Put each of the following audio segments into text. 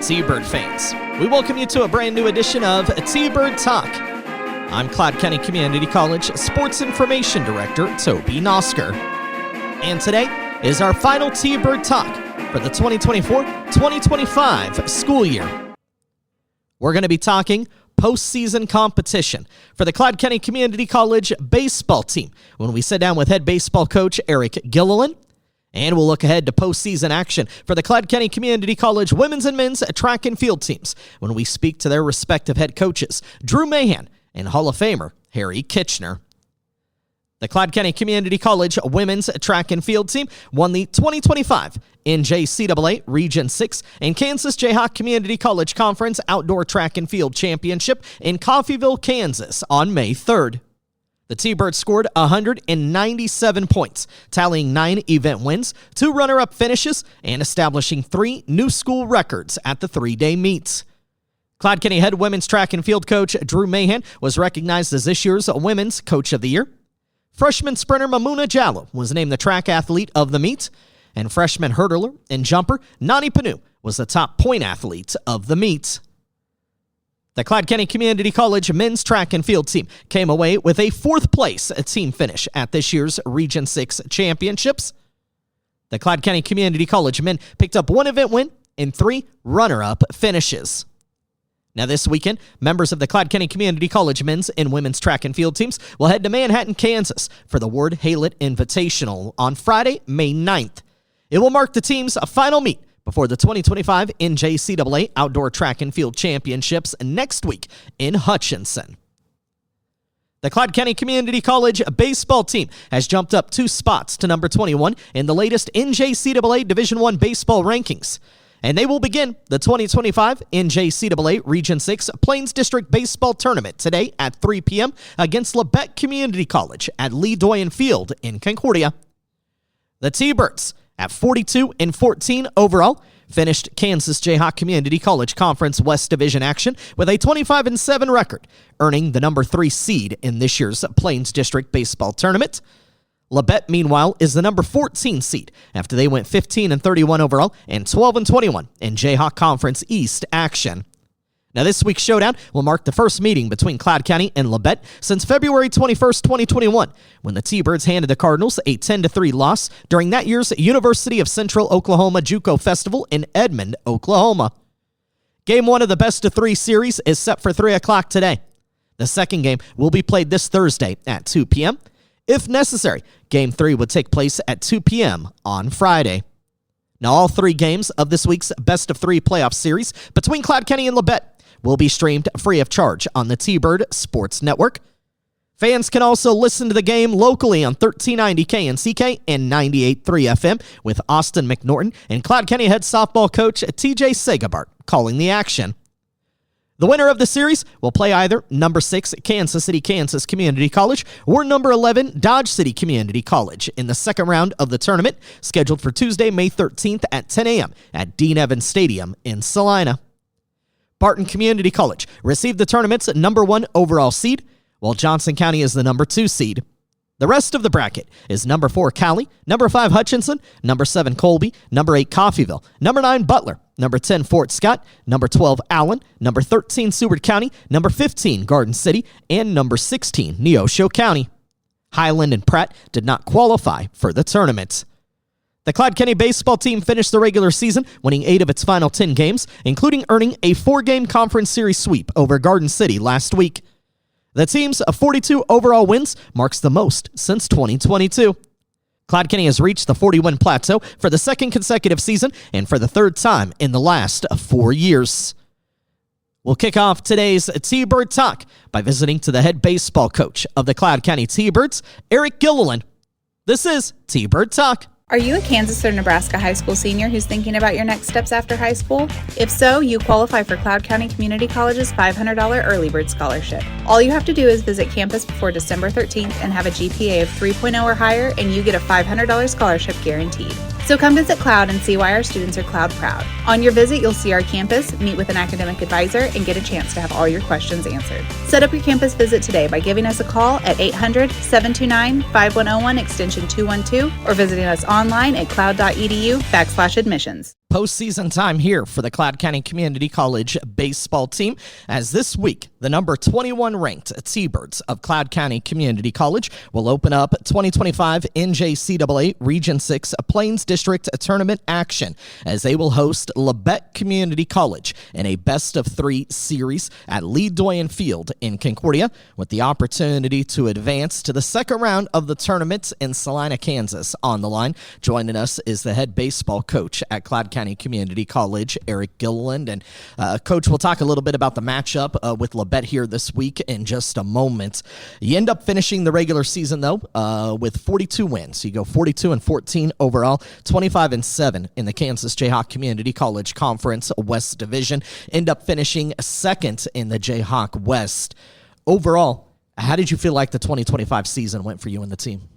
T-Bird fans, we welcome you to a brand new edition of T-Bird Talk. I'm Cloud County Community College Sports Information Director, Toby Nosker. And today is our final T-Bird Talk for the 2024-2025 school year. We're going to be talking postseason competition for the Cloud County Community College baseball team when we sit down with head baseball coach Eric Gilliland. And we'll look ahead to postseason action for the Cloud County Community College women's and men's track and field teams when we speak to their respective head coaches, Drew Mahin and Hall of Famer Harry Kitchener. The Cloud County Community College women's track and field team won the 2025 NJCAA Region 6 and Kansas Jayhawk Community College Conference Outdoor Track and Field Championship in Coffeyville, Kansas on May 3rd. The T-Birds scored 197 points, tallying 9 event wins, 2 runner-up finishes, and establishing 3 new school records at the 3-day meets. Cloud County head women's track and field coach Drew Mahin was recognized as this year's Women's Coach of the Year. Freshman sprinter Mamuna Jallo was named the track athlete of the meet, and freshman hurdler and jumper Nani Panu was the top point athlete of the meet. The Cloud County Community College men's track and field team came away with a 4th place team finish at this year's Region 6 championships. The Cloud County Community College men picked up 1 event win and 3 runner-up finishes. Now this weekend, members of the Cloud County Community College men's and women's track and field teams will head to Manhattan, Kansas for the Ward Haylett Invitational on Friday, May 9th. It will mark the team's final meet before the 2025 NJCAA Outdoor Track and Field Championships next week in Hutchinson. The Cloud County Community College baseball team has jumped up 2 spots to number 21 in the latest NJCAA Division I baseball rankings. And they will begin the 2025 NJCAA Region 6 Plains District Baseball Tournament today at 3 p.m. against Labette Community College at Lee Doyen Field in Concordia. The T-Birds, at 42-14 overall, finished Kansas Jayhawk Community College Conference West Division action with a 25-7 record, earning the number 3 seed in this year's Plains District Baseball Tournament. Labette, meanwhile, is the number 14 seed after they went 15-31 overall and 12-21 in Jayhawk Conference East action. Now, this week's showdown will mark the first meeting between Cloud County and Labette since February 21st, 2021, when the T-Birds handed the Cardinals a 10-3 loss during that year's University of Central Oklahoma JUCO Festival in Edmond, Oklahoma. Game 1 of the best-of-3 series is set for 3 o'clock today. The second game will be played this Thursday at 2 p.m. If necessary, Game 3 would take place at 2 p.m. on Friday. Now, all 3 games of this week's best-of-3 playoff series between Cloud County and Labette will be streamed free of charge on the T-Bird Sports Network. Fans can also listen to the game locally on 1390 KNCK and 98.3 FM with Austin McNorton and Cloud County head softball coach TJ Segabart calling the action. The winner of the series will play either number 6 Kansas City Kansas Community College or number 11 Dodge City Community College in the second round of the tournament, scheduled for Tuesday, May 13th at 10 a.m. at Dean Evans Stadium in Salina. Barton Community College received the tournament's number 1 overall seed, while Johnson County is the number 2 seed. The rest of the bracket is number 4 Cowley, number 5 Hutchinson, number 7 Colby, number 8 Coffeyville, number 9 Butler, number 10 Fort Scott, number 12 Allen, number 13 Seward County, number 15 Garden City, and number 16 Neosho County. Highland and Pratt did not qualify for the tournament. The Cloud County baseball team finished the regular season winning 8 of its final 10 games, including earning a 4-game conference series sweep over Garden City last week. The team's 42 overall wins marks the most since 2022. Cloud County has reached the 40-win plateau for the 2nd consecutive season and for the 3rd time in the last 4 years. We'll kick off today's T-Bird Talk by visiting to the head baseball coach of the Cloud County T-Birds, Eric Gilliland. This is T-Bird Talk. Are you a Kansas or Nebraska high school senior who's thinking about your next steps after high school? If so, you qualify for Cloud County Community College's $500 Early Bird Scholarship. All you have to do is visit campus before December 13th and have a GPA of 3.0 or higher, and you get a $500 scholarship guaranteed. So come visit Cloud and see why our students are Cloud proud. On your visit, you'll see our campus, meet with an academic advisor, and get a chance to have all your questions answered. Set up your campus visit today by giving us a call at 800-729-5101 extension 212 or visiting us online at cloud.edu/admissions. Postseason time here for the Cloud County Community College baseball team, as this week the number 21 ranked T-Birds of Cloud County Community College will open up 2025 NJCAA Region 6 Plains District Tournament action, as they will host Labette Community College in a best-of-3 series at Lee Doyen Field in Concordia, with the opportunity to advance to the second round of the tournament in Salina, Kansas. On the line, joining us is the head baseball coach at Cloud County Community College, Eric Gilliland. And Coach, we'll talk a little bit about the matchup with Labette here this week in just a moment. You end up finishing the regular season, though, with 42 wins. You go 42-14 overall, 25-7 in the Kansas Jayhawk Community College Conference West Division. End up finishing second in the Jayhawk West. Overall, how did you feel like the 2025 season went for you and the team?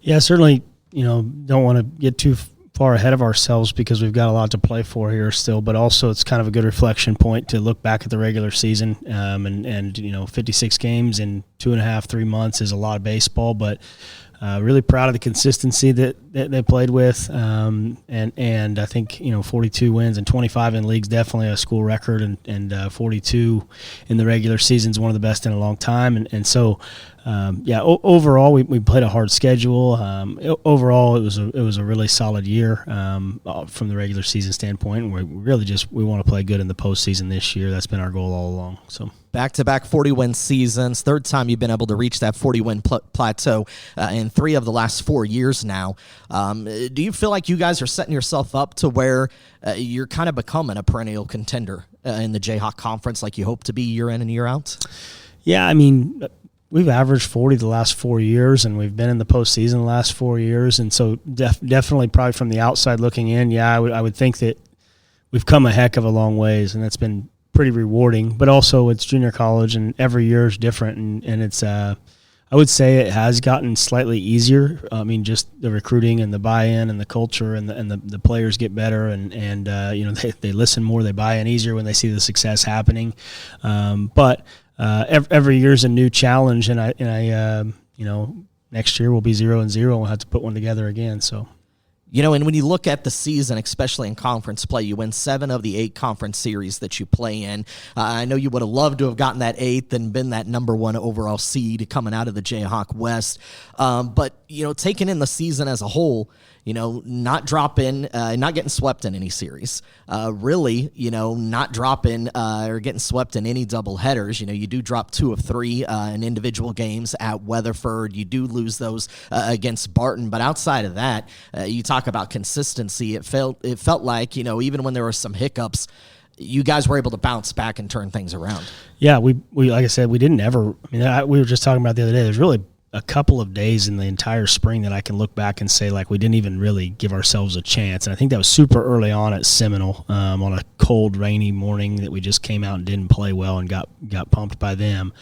Yeah, certainly, don't want to get too far ahead of ourselves because we've got a lot to play for here still, but also it's kind of a good reflection point to look back at the regular season. And 56 games in 2.5-3 months is a lot of baseball, but really proud of the consistency that they played with. And I think, 42 wins and 25 in league's definitely a school record, and 42 in the regular season is one of the best in a long time. So overall we played a hard schedule. Overall it was a really solid year from the regular season standpoint, and we really we want to play good in the postseason this year. That's been our goal all along. So back-to-back 40-win seasons, third time you've been able to reach that 40-win plateau in 3 of the last 4 years now. Do you feel like you guys are setting yourself up to where you're kind of becoming a perennial contender in the Jayhawk Conference like you hope to be year in and year out? Yeah, I mean, we've averaged 40 the last 4 years, and we've been in the postseason the last 4 years. And so definitely probably from the outside looking in, I would think that we've come a heck of a long ways, and that's been pretty rewarding. But also it's junior college, and every year is different, and it's I would say it has gotten slightly easier. I mean, just the recruiting and the buy-in and the culture and the players get better, and they listen more, they buy in easier when they see the success happening. But every year is a new challenge, and I next year we'll be 0-0, and we'll have to put one together again. So. And when you look at the season, especially in conference play, you win 7 of the 8 conference series that you play in. I know you would have loved to have gotten that 8th and been that number 1 overall seed coming out of the Jayhawk West. But, taking in the season as a whole, not dropping, not getting swept in any series. Really, not dropping or getting swept in any double headers. You do drop 2 of 3 in individual games at Weatherford. You do lose those against Barton. But outside of that, you talk about consistency. It felt like, even when there were some hiccups, you guys were able to bounce back and turn things around. Yeah, we like I said, we didn't ever. I mean, we were just talking about the other day. There's really a couple of days in the entire spring that I can look back and say, like, we didn't even really give ourselves a chance. And I think that was super early on at Seminole on a cold, rainy morning that we just came out and didn't play well and got pumped by them.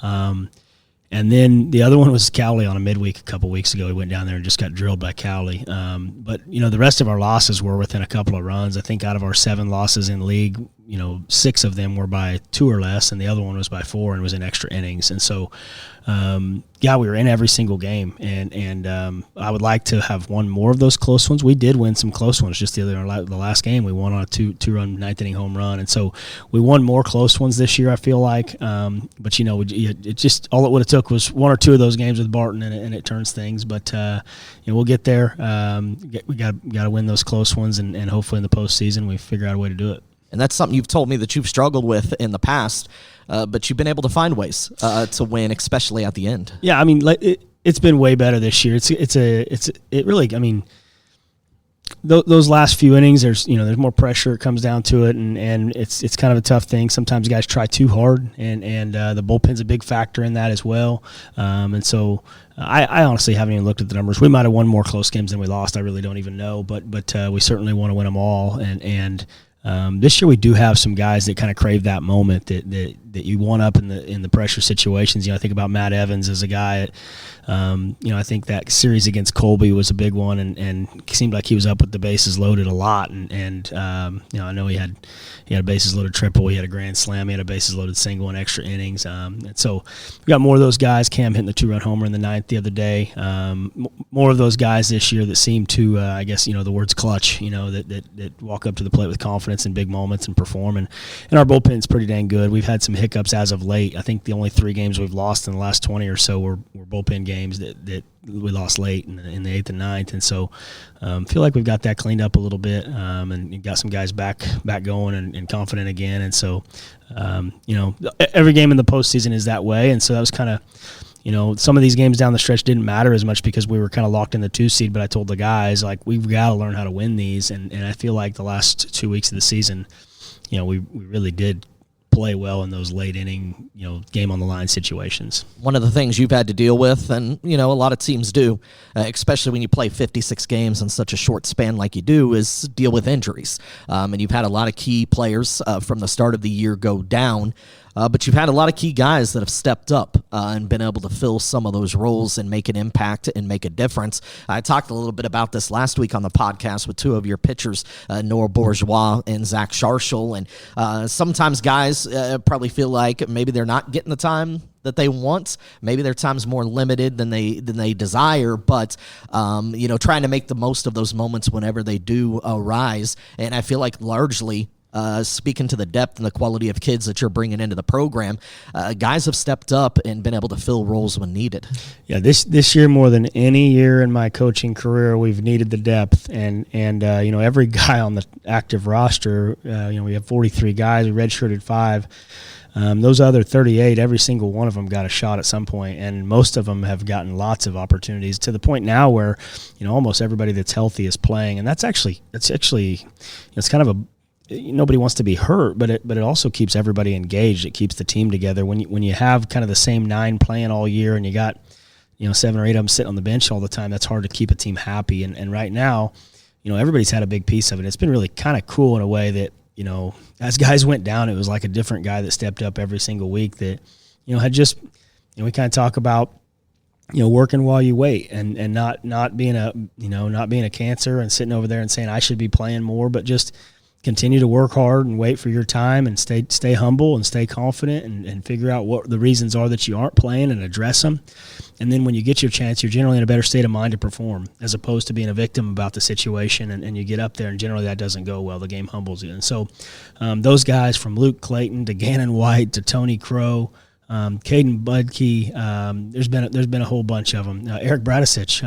And then the other one was Cowley on a midweek a couple weeks ago. We went down there and just got drilled by Cowley. But, the rest of our losses were within a couple of runs. I think out of our 7 losses in league, 6 of them were by 2 or less, and the other one was by 4 and was in extra innings. And so, we were in every single game, and I would like to have won more of those close ones. We did win some close ones just the last game. We won on a 2-run 9th inning home run, and so we won more close ones this year, I feel like. But it just all it would have took was 1 or 2 of those games with Barton, and it turns things. But we'll get there. We got to win those close ones, and hopefully in the postseason we figure out a way to do it. And that's something you've told me that you've struggled with in the past, but you've been able to find ways to win, especially at the end. Yeah, I mean, it's been way better this year. It really. I mean, those last few innings, there's more pressure. It comes down to it, and it's kind of a tough thing. Sometimes guys try too hard, and the bullpen's a big factor in that as well. And so I honestly haven't even looked at the numbers. We might have won more close games than we lost. I really don't even know, but we certainly want to win them all, and. This year we do have some guys that kind of crave that moment that you want up in the pressure situations. I think about Matt Evans as a guy I think that series against Colby was a big one, and it seemed like he was up with the bases loaded a lot. And I know he had a bases loaded triple, he had a grand slam, he had a bases loaded single in extra innings. And so we got more of those guys. Cam hitting the 2-run homer in the ninth the other day. More of those guys this year that seem to, the words clutch, that walk up to the plate with confidence in big moments and perform. And our bullpen's pretty dang good. We've had some hiccups as of late. I think the only 3 games we've lost in the last 20 or so were bullpen games that we lost late in the 8th and 9th. And so feel like we've got that cleaned up a little bit, and got some guys back going and confident again. And so, every game in the postseason is that way. And so that was kind of, some of these games down the stretch didn't matter as much because we were kind of locked in the 2 seed, but I told the guys, like, we've got to learn how to win these. And I feel like the last 2 weeks of the season, we really did play well in those late inning, game on the line situations. One of the things you've had to deal with, and a lot of teams do, especially when you play 56 games in such a short span like you do, is deal with injuries. And you've had a lot of key players from the start of the year go down. But you've had a lot of key guys that have stepped up and been able to fill some of those roles and make an impact and make a difference. I talked a little bit about this last week on the podcast with 2 of your pitchers, Noah Bourgeois and Zach Scharschel. And sometimes guys probably feel like maybe they're not getting the time that they want. Maybe their time's more limited than they desire, but trying to make the most of those moments whenever they do arise. And I feel like largely, speaking to the depth and the quality of kids that you're bringing into the program, guys have stepped up and been able to fill roles when needed. Yeah, this year more than any year in my coaching career, we've needed the depth, and every guy on the active roster, we have 43 guys, we redshirted 5. Those other 38, every single one of them got a shot at some point, and most of them have gotten lots of opportunities to the point now where almost everybody that's healthy is playing, and it's kind of a nobody wants to be hurt, but it also keeps everybody engaged. It keeps the team together. When you have kind of the same 9 playing all year and you got 7 or 8 of them sitting on the bench all the time, that's hard to keep a team happy. And right now, everybody's had a big piece of it. It's been really kind of cool in a way that as guys went down, it was like a different guy that stepped up every single week. That had just we kind of talk about working while you wait and not being a cancer and sitting over there and saying I should be playing more, but just continue to work hard and wait for your time and stay humble and stay confident and figure out what the reasons are that you aren't playing and address them. And then when you get your chance, you're generally in a better state of mind to perform as opposed to being a victim about the situation. And you get up there and generally that doesn't go well. The game humbles you. And so those guys from Luke Clayton to Gannon White to Tony Crow, Caden Budke, there's been a whole bunch of them. Eric Bradisich,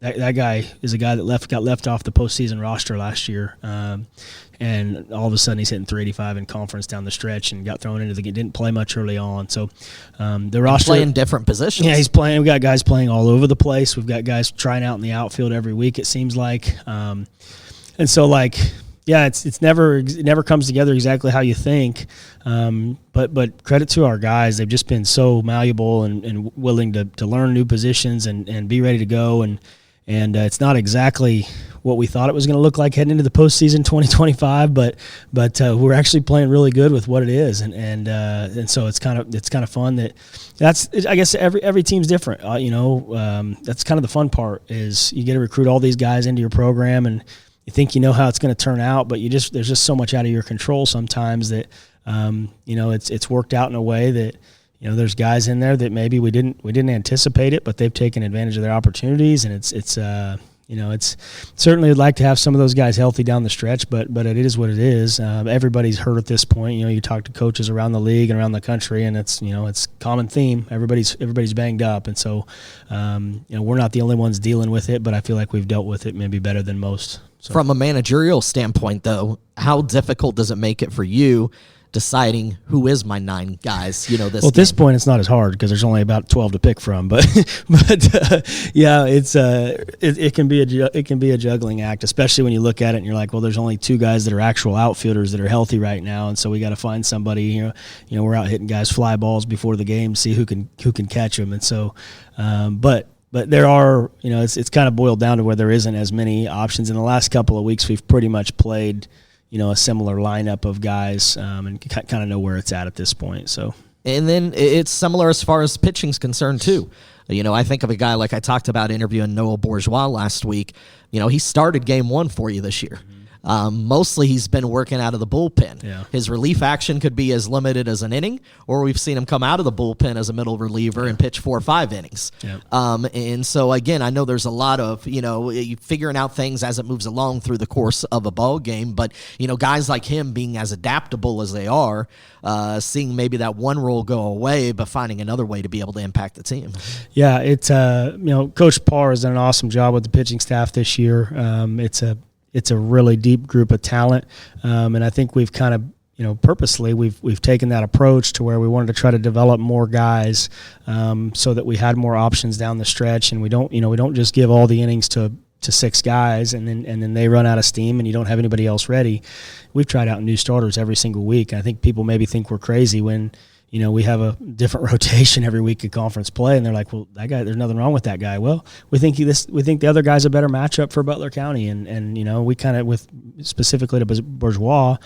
That guy is a guy that got left off the postseason roster last year, and all of a sudden he's hitting 385 in conference down the stretch and got thrown into the game. Didn't play much early on, so the roster playing different positions. Yeah, he's playing. We got guys playing all over the place. We've got guys trying out in the outfield every week. It seems like, and so it never comes together exactly how you think. But credit to our guys. They've just been so malleable and willing to learn new positions and be ready to go. And it's not exactly what we thought it was going to look like heading into the postseason 2025, but we're actually playing really good with what it is, and so it's kind of fun. I guess every team's different. That's kind of the fun part is you get to recruit all these guys into your program, and you think you know how it's going to turn out, but there's just so much out of your control sometimes that it's worked out in a way that. There's guys in there that maybe we didn't anticipate it, but they've taken advantage of their opportunities, and it's certainly would like to have some of those guys healthy down the stretch, but it is what it is. Everybody's hurt at this point. You talk to coaches around the league and around the country, and it's it's common theme. Everybody's banged up, and so we're not the only ones dealing with it, but I feel like we've dealt with it maybe better than most. So. From a managerial standpoint, though, how difficult does it make it for you? Deciding who is my 9 guys, at this point it's not as hard because there's only about 12 to pick from, but yeah, it can be a juggling act, especially when you look at it and you're like, well, there's only 2 guys that are actual outfielders that are healthy right now, and so we got to find somebody. We're out hitting guys fly balls before the game, see who can catch them, and so but there are, it's kind of boiled down to where there isn't as many options. In the last couple of weeks, we've pretty much played a similar lineup of guys, and kind of know where it's at this point. So, and then it's similar as far as pitching's concerned too. I think of a guy like I talked about interviewing Noah Bourgeois last week. He started game one for you this year. Mostly he's been working out of the bullpen. Yeah. His relief action could be as limited as an inning, or we've seen him come out of the bullpen as a middle reliever and pitch 4 or 5 innings. Yeah. And so, again, I know there's a lot of, figuring out things as it moves along through the course of a ball game, but, guys like him being as adaptable as they are, seeing maybe that one role go away, but finding another way to be able to impact the team. Yeah, it's, Coach Parr has done an awesome job with the pitching staff this year. It's a really deep group of talent, and I think we've kind of, purposely we've taken that approach to where we wanted to try to develop more guys, so that we had more options down the stretch, and we don't just give all the innings to 6 guys and then they run out of steam and you don't have anybody else ready. We've tried out new starters every single week, and I think people maybe think we're crazy when we have a different rotation every week at conference play, and they're like, well, that guy, there's nothing wrong with that guy. Well, we think the other guy's a better matchup for Butler County, and we kind of, with specifically to Bourgeois,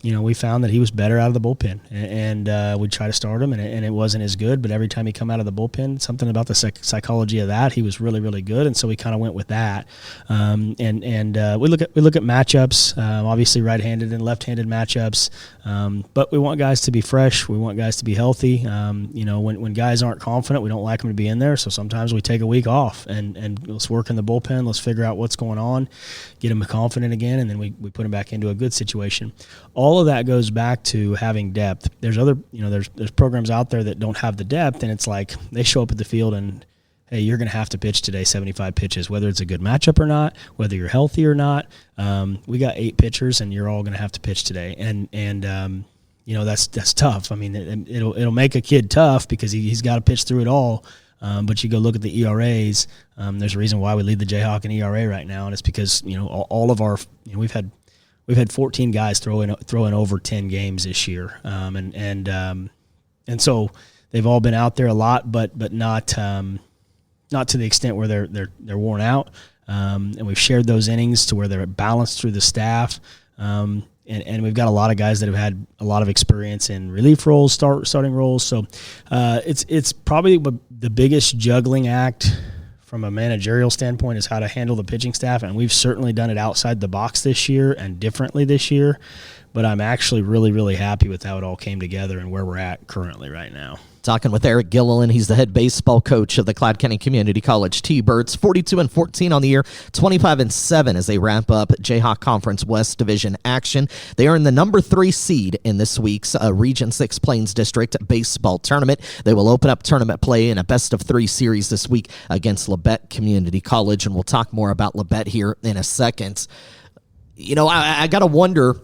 we found that he was better out of the bullpen, and we'd try to start him, and it wasn't as good, but every time he come out of the bullpen, something about the psychology of that, he was really, really good, and so we kind of went with that. We look at matchups, obviously right-handed and left-handed matchups, but we want guys to be fresh. We want guys to be healthy. When guys aren't confident, we don't like them to be in there, so sometimes we take a week off and let's work in the bullpen. Let's figure out what's going on, get them confident again, and then we put them back into a good situation. All of that goes back to having depth. There's other, there's programs out there that don't have the depth, and it's like they show up at the field and, hey, you're going to have to pitch today 75 pitches, whether it's a good matchup or not, whether you're healthy or not. We got 8 pitchers, and you're all going to have to pitch today. And that's tough. I mean, it'll make a kid tough because he's got to pitch through it all. But you go look at the ERAs. There's a reason why we lead the Jayhawk in ERA right now, and it's because all of our we've had 14 guys throwing over 10 games this year, and so they've all been out there a lot, but not to the extent where they're worn out. And we've shared those innings to where they're balanced through the staff. And we've got a lot of guys that have had a lot of experience in relief roles, starting roles. So it's probably the biggest juggling act from a managerial standpoint is how to handle the pitching staff. And we've certainly done it outside the box this year and differently this year. But I'm actually really, really happy with how it all came together and where we're at currently right now. Talking with Eric Gilliland. He's the head baseball coach of the Cloud County Community College T-Birds. 42-14 on the year, 25-7 as they wrap up Jayhawk Conference West Division action. They are in the number 3 seed in this week's Region 6 Plains District baseball tournament. They will open up tournament play in a best-of-3 series this week against Labette Community College, and we'll talk more about Labette here in a second. I got to wonder,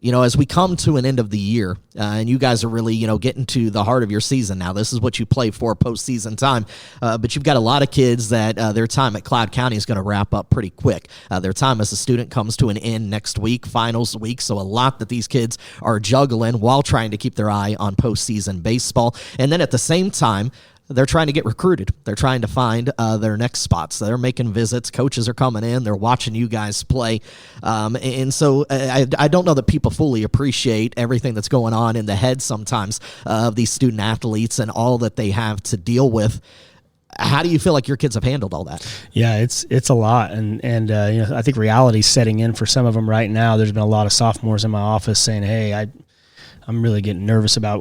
as we come to an end of the year, and you guys are really, getting to the heart of your season now. This is what you play for postseason time. But you've got a lot of kids that their time at Cloud County is going to wrap up pretty quick. Their time as a student comes to an end next week, finals week. So a lot that these kids are juggling while trying to keep their eye on postseason baseball. And then at the same time, they're trying to get recruited. They're trying to find their next spots. They're making visits. Coaches are coming in. They're watching you guys play. And so I don't know that people fully appreciate everything that's going on in the head sometimes of these student athletes and all that they have to deal with. How do you feel like your kids have handled all that? Yeah, it's a lot, and I think reality's setting in for some of them right now. There's been a lot of sophomores in my office saying, "Hey, I'm really getting nervous about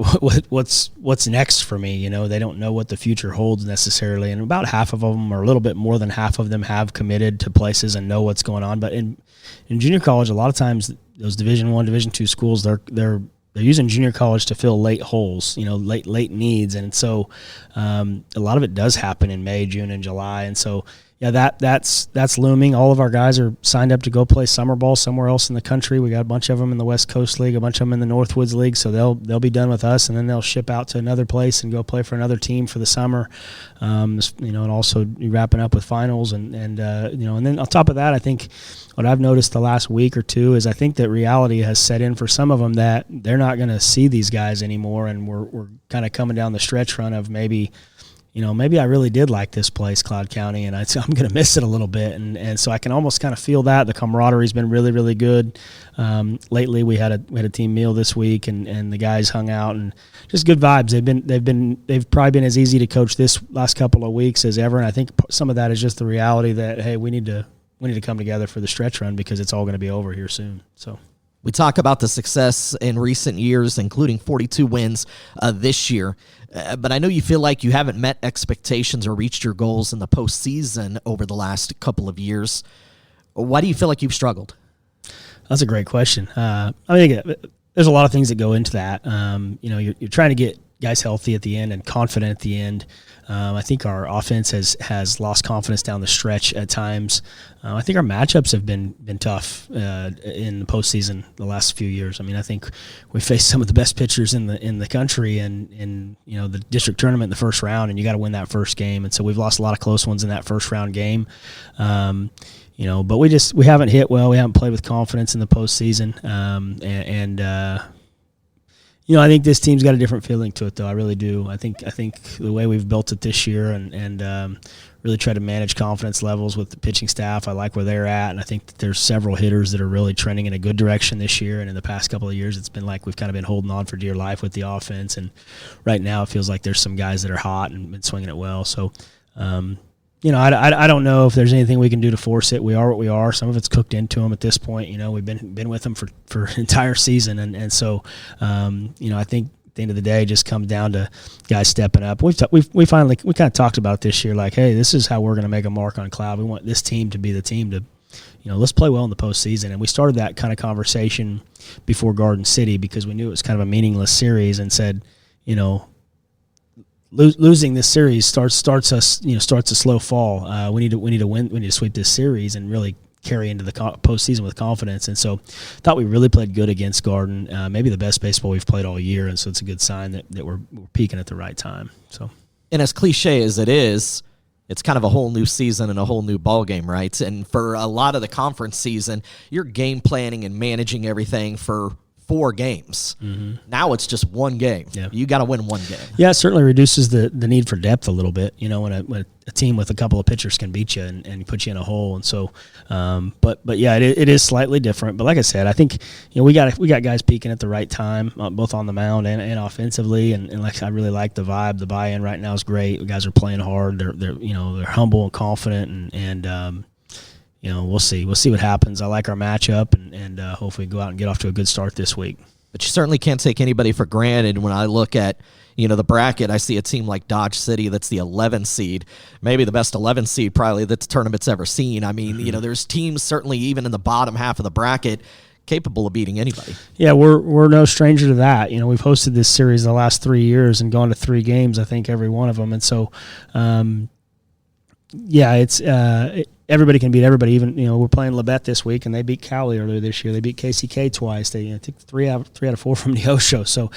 what's next for me." They don't know what the future holds necessarily, and about half of them, or a little bit more than half of them, have committed to places and know what's going on. But in junior college, a lot of times those Division I, Division II schools, they're using junior college to fill late holes, late needs, and so a lot of it does happen in May, June, and July, and so. Yeah, that's looming. All of our guys are signed up to go play summer ball somewhere else in the country. We got a bunch of them in the West Coast League, a bunch of them in the Northwoods League, so they'll be done with us, and then they'll ship out to another place and go play for another team for the summer. And also wrapping up with finals, and then on top of that, I think what I've noticed the last week or two is I think that reality has set in for some of them that they're not going to see these guys anymore, and we're kind of coming down the stretch run of maybe maybe I really did like this place, Cloud County, and I'm going to miss it a little bit. And so I can almost kind of feel that. The camaraderie's been really, really good. Lately we had a team meal this week, and the guys hung out, and just good vibes. They've probably been as easy to coach this last couple of weeks as ever. And I think some of that is just the reality that, hey, we need to come together for the stretch run because it's all going to be over here soon. So. We talk about the success in recent years, including 42 wins this year. But I know you feel like you haven't met expectations or reached your goals in the postseason over the last couple of years. Why do you feel like you've struggled? That's a great question. I mean, there's a lot of things that go into that. You're trying to get guys healthy at the end and confident at the end. I think our offense has lost confidence down the stretch at times. I think our matchups have been tough in the postseason the last few years. I mean, I think we faced some of the best pitchers in the country in the district tournament in the first round, and you got to win that first game. And so we've lost a lot of close ones in that first round game. But we haven't hit well. We haven't played with confidence in the postseason, I think this team's got a different feeling to it, though. I really do. I think the way we've built it this year and really try to manage confidence levels with the pitching staff, I like where they're at, and I think that there's several hitters that are really trending in a good direction this year. And in the past couple of years, it's been like we've kind of been holding on for dear life with the offense. And right now, it feels like there's some guys that are hot and been swinging it well. So. I don't know if there's anything we can do to force it. We are what we are. Some of it's cooked into them at this point. We've been with them for an entire season, and so I think at the end of the day, it just comes down to guys stepping up. We kind of talked about this year, like, hey, this is how we're going to make a mark on Cloud. We want this team to be the team to, let's play well in the postseason. And we started that kind of conversation before Garden City because we knew it was kind of a meaningless series, and said, losing this series starts a slow fall. We need to win. We need to sweep this series and really carry into the postseason with confidence. And so, thought we really played good against Garden. Maybe the best baseball we've played all year. And so it's a good sign that we're peaking at the right time. So, and as cliche as it is, it's kind of a whole new season and a whole new ball game, right? And for a lot of the conference season, you're game planning and managing everything for 4 games. Mm-hmm. Now it's just one game. Yeah. You got to win one game. Yeah, it certainly reduces the need for depth a little bit. When a team with a couple of pitchers can beat you and put you in a hole. And so, but yeah, it is slightly different. But like I said, I think we got guys peaking at the right time, both on the mound and offensively. And like I really like the vibe. The buy-in right now is great. The guys are playing hard. They're humble and confident and we'll see. We'll see what happens. I like our matchup, and hopefully go out and get off to a good start this week. But you certainly can't take anybody for granted. When I look at the bracket, I see a team like Dodge City that's the 11 seed, maybe the best 11 seed probably that the tournament's ever seen. I mean, mm-hmm. There's teams certainly even in the bottom half of the bracket capable of beating anybody. Yeah, we're no stranger to that. We've hosted this series the last 3 years and gone to 3 games, I think, every one of them. And so, it's everybody can beat everybody. Even we're playing Labette this week, and they beat Cowley earlier this year. They beat KCK twice. They took 3 out of 4 from Neosho. So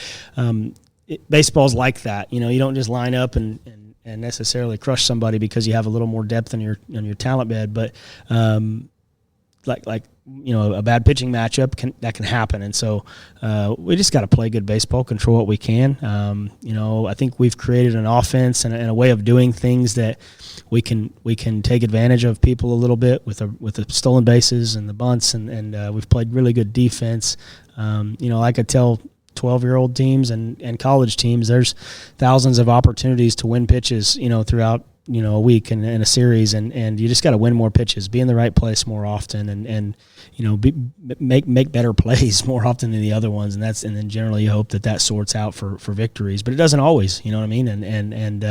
baseball's like that. You don't just line up and necessarily crush somebody because you have a little more depth on your talent bed. But a bad pitching matchup can happen, and so we just got to play good baseball, control what we can. I think we've created an offense and a way of doing things that we can take advantage of people a little bit with the stolen bases and the bunts, and we've played really good defense. I could tell 12-year-old teams and college teams, there's thousands of opportunities to win pitches, throughout a week and a series, and you just got to win more pitches, be in the right place more often, and make better plays more often than the other ones, and then generally you hope that sorts out for victories, but it doesn't always. You know what I mean? And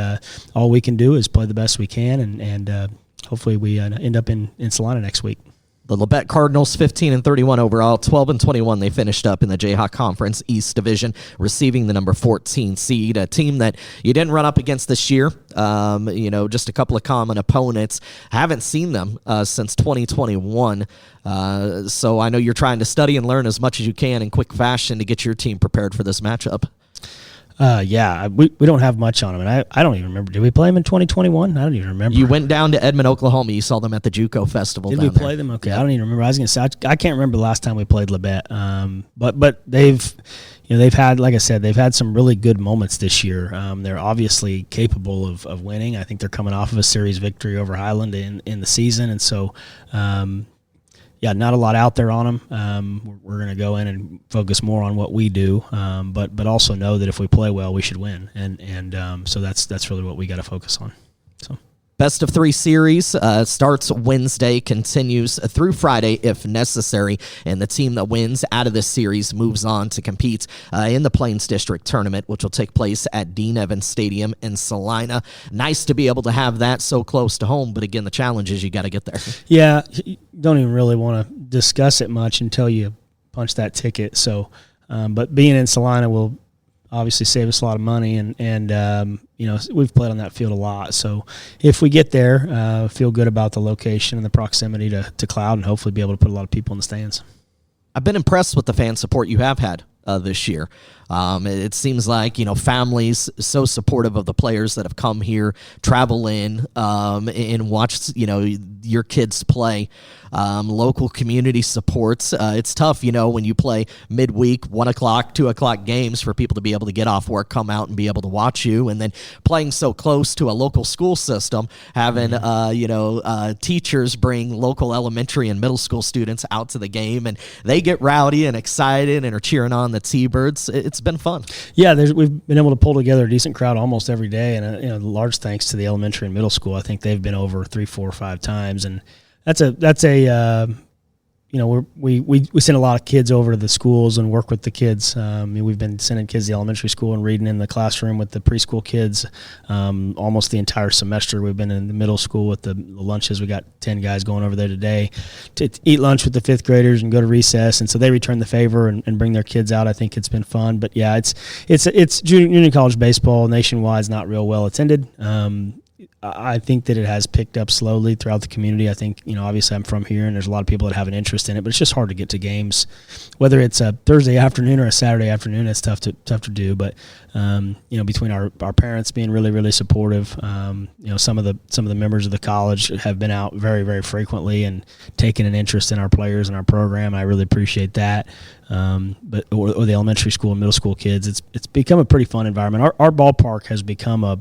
all we can do is play the best we can, and hopefully we end up in Salina next week. The Labette Cardinals, 15-31 overall, 12-21. They finished up in the Jayhawk Conference East Division, receiving the number 14 seed, a team that you didn't run up against this year. Just a couple of common opponents. Haven't seen them since 2021. So I know you're trying to study and learn as much as you can in quick fashion to get your team prepared for this matchup. We don't have much on them, and I don't even remember. Did we play them in 2021? I don't even remember. You went down to Edmond, Oklahoma. You saw them at the JUCO Festival. Did we play them? Okay, I don't even remember. I was going to say I can't remember the last time we played Labette. But they've, they've had, like I said, they've had some really good moments this year. They're obviously capable of winning. I think they're coming off of a series victory over Highland in the season, and so not a lot out there on them. We're going to go in and focus more on what we do, but also know that if we play well, we should win, and so that's really what we got to focus on. So. Best of 3 series starts Wednesday, continues through Friday if necessary, and the team that wins out of this series moves on to compete in the Plains District Tournament, which will take place at Dean Evans Stadium in Salina. Nice to be able to have that so close to home, but again, the challenge is you got to get there. Yeah, you don't even really want to discuss it much until you punch that ticket. So, but being in Salina will obviously save us a lot of money, and we've played on that field a lot. So if we get there, feel good about the location and the proximity to Cloud, and hopefully be able to put a lot of people in the stands. I've been impressed with the fan support you have had this year. It seems like, families so supportive of the players that have come here, travel in, and watch, your kids play. Local community supports. It's tough, when you play midweek, 1 o'clock, 2 o'clock games for people to be able to get off work, come out and be able to watch you. And then playing so close to a local school system, having, teachers bring local elementary and middle school students out to the game, and they get rowdy and excited and are cheering on the T-Birds. It's been fun. Yeah, we've been able to pull together a decent crowd almost every day, and large thanks to the elementary and middle school. I think they've been over 3, 4, 5 times, and we send a lot of kids over to the schools and work with the kids. We've been sending kids to the elementary school and reading in the classroom with the preschool kids almost the entire semester. We've been in the middle school with the lunches. We got 10 guys going over there today to eat lunch with the 5th graders and go to recess, and so they return the favor and bring their kids out. I think it's been fun. But yeah, it's junior college baseball nationwide is not real well attended. I think that it has picked up slowly throughout the community. I think, obviously I'm from here, and there's a lot of people that have an interest in it, but it's just hard to get to games. Whether it's a Thursday afternoon or a Saturday afternoon, it's tough to do. But between our parents being really, really supportive, some of the members of the college have been out very, very frequently and taken an interest in our players and our program. I really appreciate that. But the elementary school and middle school kids, it's become a pretty fun environment. Our ballpark has become a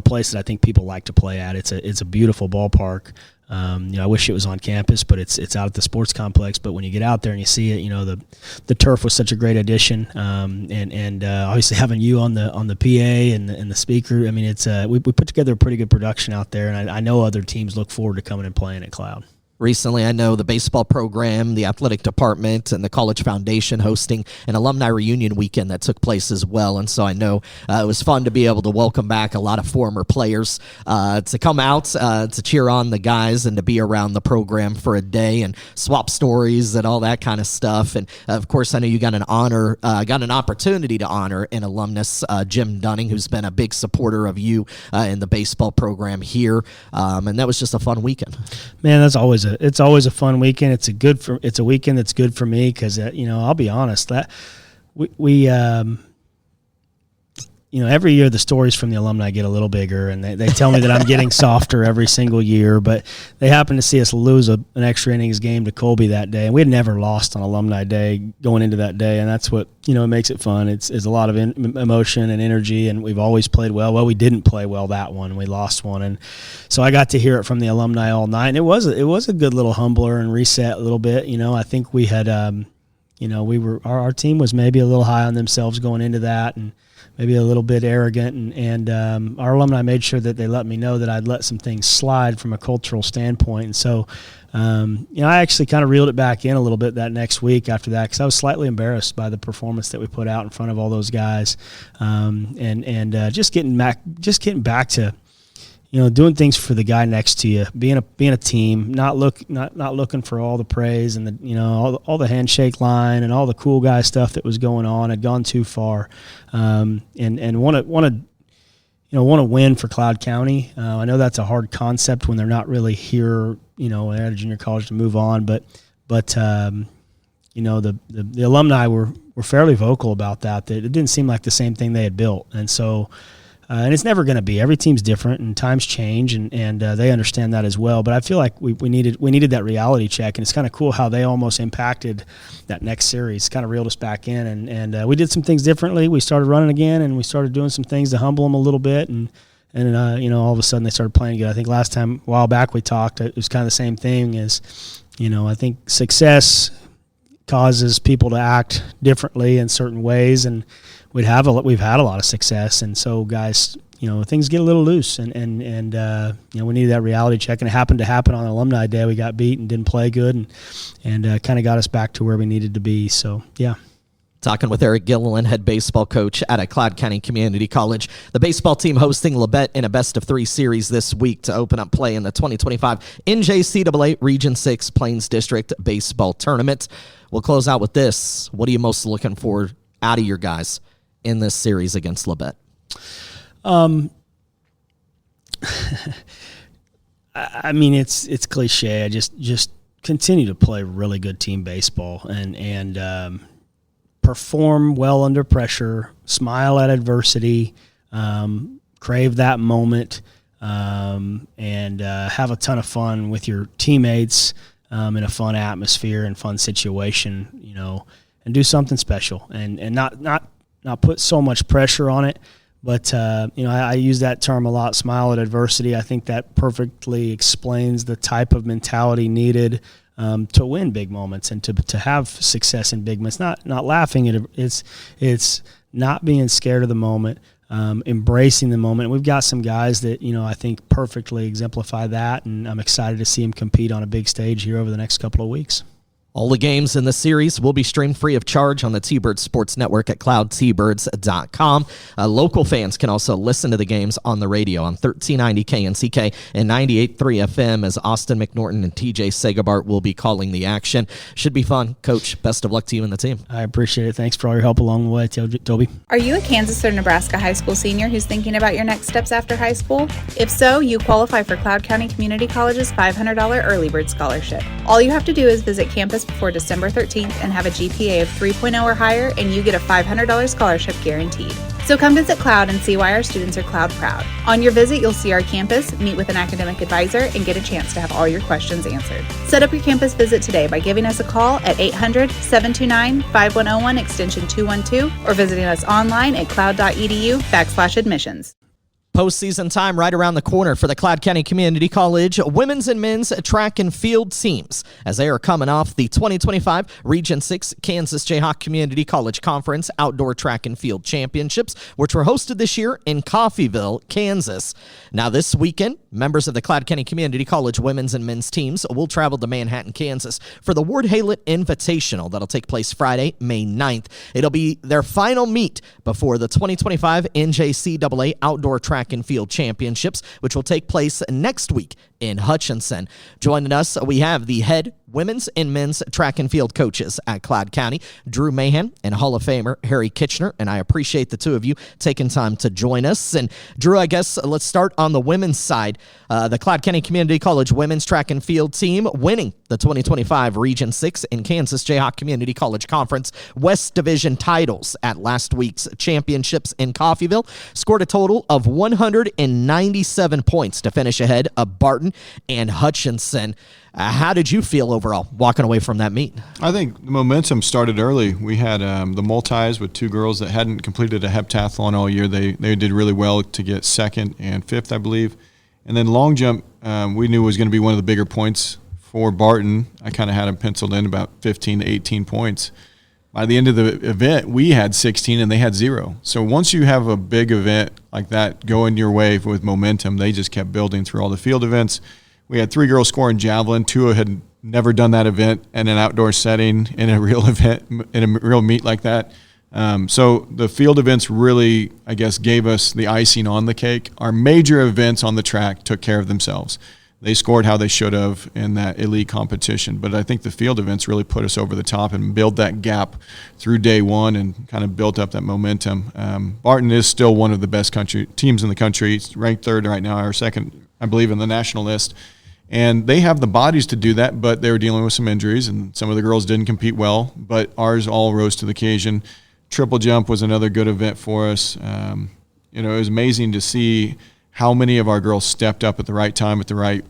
place that I think people like to play at. It's a beautiful ballpark. I wish it was on campus, but it's out at the sports complex. But when you get out there and you see it, the turf was such a great addition. And obviously having you on the PA and the speaker, I mean, it's we put together a pretty good production out there, and I know other teams look forward to coming and playing at Cloud. Recently, I know the baseball program, the athletic department, and the College Foundation hosting an alumni reunion weekend that took place as well. And so I know it was fun to be able to welcome back a lot of former players to come out to cheer on the guys and to be around the program for a day and swap stories and all that kind of stuff. And of course, I know you got an opportunity to honor an alumnus, Jim Dunning, who's been a big supporter of you in the baseball program here. And that was just a fun weekend. Man, it's always a fun weekend. It's a weekend that's good for me because I'll be honest, that we every year the stories from the alumni get a little bigger, and they tell me that I'm getting softer every single year. But they happen to see us lose an extra innings game to Colby that day, and we had never lost on Alumni Day going into that day, and that's what makes it fun. It's a lot of emotion and energy, and we've always played well. Well, we didn't play well that one; we lost one, and so I got to hear it from the alumni all night, and it was a good little humbler and reset a little bit. I think we had our team was maybe a little high on themselves going into that, and maybe a little bit arrogant, and our alumni made sure that they let me know that I'd let some things slide from a cultural standpoint. And so, I actually kind of reeled it back in a little bit that next week after that, because I was slightly embarrassed by the performance that we put out in front of all those guys, and just getting back to doing things for the guy next to you, being a team, not looking for all the praise and all the handshake line and all the cool guy stuff that was going on had gone too far, and want to win for Cloud County. I know that's a hard concept when they're not really here, at a junior college to move on, but the alumni were fairly vocal about that it didn't seem like the same thing they had built, and so. and it's never going to be. Every team's different, and times change, and they understand that as well. But I feel like we needed that reality check, and it's kind of cool how they almost impacted that next series, kind of reeled us back in, and we did some things differently. We started running again, and we started doing some things to humble them a little bit, and all of a sudden they started playing good. I think last time, a while back, we talked, it was kind of the same thing as, I think success causes people to act differently in certain ways, and we've had a lot of success, and so guys, things get a little loose, and we needed that reality check, and it happened to happen on Alumni Day. We got beat and didn't play good, and kind of got us back to where we needed to be. So yeah. Talking with Eric Gilliland, head baseball coach at Cloud County Community College. The baseball team hosting Labette in a best-of-3 series this week to open up play in the 2025 NJCAA Region 6 Plains District Baseball Tournament. We'll close out with this. What are you most looking for out of your guys in this series against Labette? I mean, it's cliche. I just continue to play really good team baseball and perform well under pressure, smile at adversity, crave that moment, and have a ton of fun with your teammates in a fun atmosphere and fun situation, and do something special and not put so much pressure on it. But, I use that term a lot, smile at adversity. I think that perfectly explains the type of mentality needed to win big moments and to have success in big moments. Not laughing at it. It's not being scared of the moment, embracing the moment. We've got some guys that, I think perfectly exemplify that, and I'm excited to see them compete on a big stage here over the next couple of weeks. All the games in the series will be streamed free of charge on the T-Birds Sports Network at cloudtbirds.com. Local fans can also listen to the games on the radio on 1390 KNCK and 98.3 FM as Austin McNorton and TJ Segabart will be calling the action. Should be fun. Coach, best of luck to you and the team. I appreciate it. Thanks for all your help along the way, Toby. Are you a Kansas or Nebraska high school senior who's thinking about your next steps after high school? If so, you qualify for Cloud County Community College's $500 Early Bird Scholarship. All you have to do is visit campus before December 13th and have a GPA of 3.0 or higher, and you get a $500 scholarship guaranteed. So come visit Cloud and see why our students are Cloud proud. On your visit, you'll see our campus, meet with an academic advisor, and get a chance to have all your questions answered. Set up your campus visit today by giving us a call at 800-729-5101 extension 212 or visiting us online at cloud.edu/admissions. Postseason time right around the corner for the Cloud County Community College women's and men's track and field teams as they are coming off the 2025 Region 6 Kansas Jayhawk Community College Conference Outdoor Track and Field Championships, which were hosted this year in Coffeyville, Kansas. Now this weekend, members of the Cloud County Community College women's and men's teams will travel to Manhattan, Kansas for the Ward Haylett Invitational that'll take place Friday, May 9th. It'll be their final meet before the 2025 NJCAA Outdoor Track and Field Championships, which will take place next week in Hutchinson. Joining us, we have the head women's and men's track and field coaches at Cloud County, Drew Mahin and Hall of Famer Harry Kitchener, and I appreciate the two of you taking time to join us. And Drew, I guess let's start on the women's side. The Cloud County Community College women's track and field team winning the 2025 Region 6 in Kansas Jayhawk Community College Conference West Division titles at last week's championships in Coffeyville, scored a total of 197 points to finish ahead of Barton and Hutchinson. How did you feel overall walking away from that meet? I think the momentum started early. We had the multis with two girls that hadn't completed a heptathlon all year. They did really well to get second and fifth, I believe. And then long jump, we knew was going to be one of the bigger points for Barton. I kind of had them penciled in about 15 to 18 points. By the end of the event, we had 16 and they had 0. So once you have a big event like that going your way with momentum, they just kept building through all the field events. We had 3 girls scoring javelin. 2 had never done that event in an outdoor setting, in a real event, in a real meet like that. So the field events really, I guess, gave us the icing on the cake. Our major events on the track took care of themselves. They scored how they should have in that elite competition. But I think the field events really put us over the top and built that gap through day one and kind of built up that momentum. Barton is still one of the best teams in the country. It's ranked 3rd right now, or 2nd, I believe, in the national list. And they have the bodies to do that, but they were dealing with some injuries, and some of the girls didn't compete well. But ours all rose to the occasion. Triple jump was another good event for us. it was amazing to see how many of our girls stepped up at the right time, at the right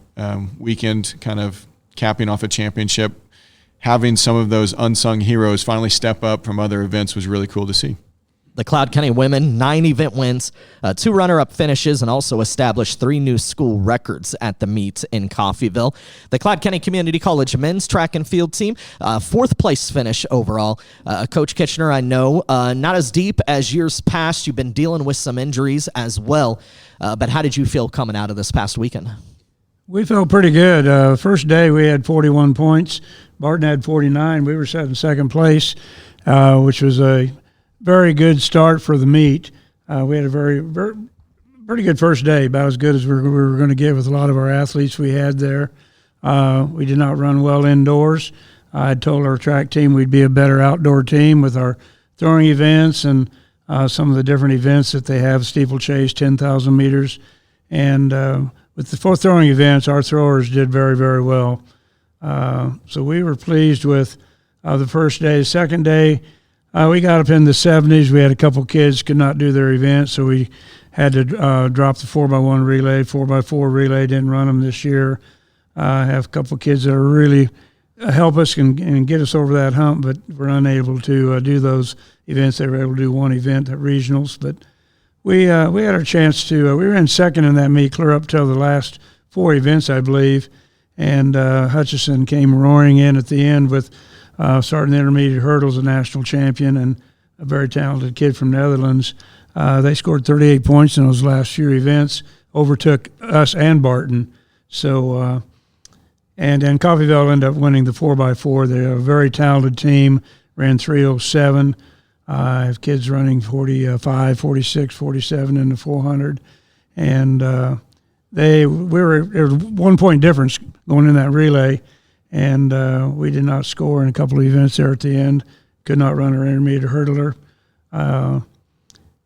weekend, kind of capping off a championship. Having some of those unsung heroes finally step up from other events was really cool to see. The Cloud County women, 9 event wins, 2 runner-up finishes, and also established 3 new school records at the meet in Coffeyville. The Cloud County Community College men's track and field team, 4th place finish overall. Coach Kitchener, I know, not as deep as years past. You've been dealing with some injuries as well. But how did you feel coming out of this past weekend? We felt pretty good. First day we had 41 points. Barton had 49. We were set in second place, which was a very good start for the meet. We had a pretty good first day, about as good as we were going to get with a lot of our athletes we had there. We did not run well indoors. I had told our track team we'd be a better outdoor team with our throwing events and some of the different events that they have, steeplechase, 10,000 meters. And with the 4 throwing events, our throwers did very, very well. So we were pleased with the first day. The second day, we got up in the 70s. We had a couple kids could not do their event, so we had to drop the 4x1 relay. 4x4 relay didn't run them this year. I have a couple kids that are really help us and get us over that hump, but we're unable to do those events. They were able to do one event at regionals, but we had our chance to. We were in second in that meet, clear up till the last 4 events, I believe, and Hutchison came roaring in at the end with starting the intermediate hurdles, a national champion and a very talented kid from Netherlands. They scored 38 points in those last few events, overtook us and Barton. So, and then Coffeyville ended up winning the 4x4. They're a very talented team, ran 3:07. I have kids running 45, 46, 47 in the 400. And there was 1 point difference going in that relay. And we did not score in a couple of events there at the end. Could not run our intermediate hurdler,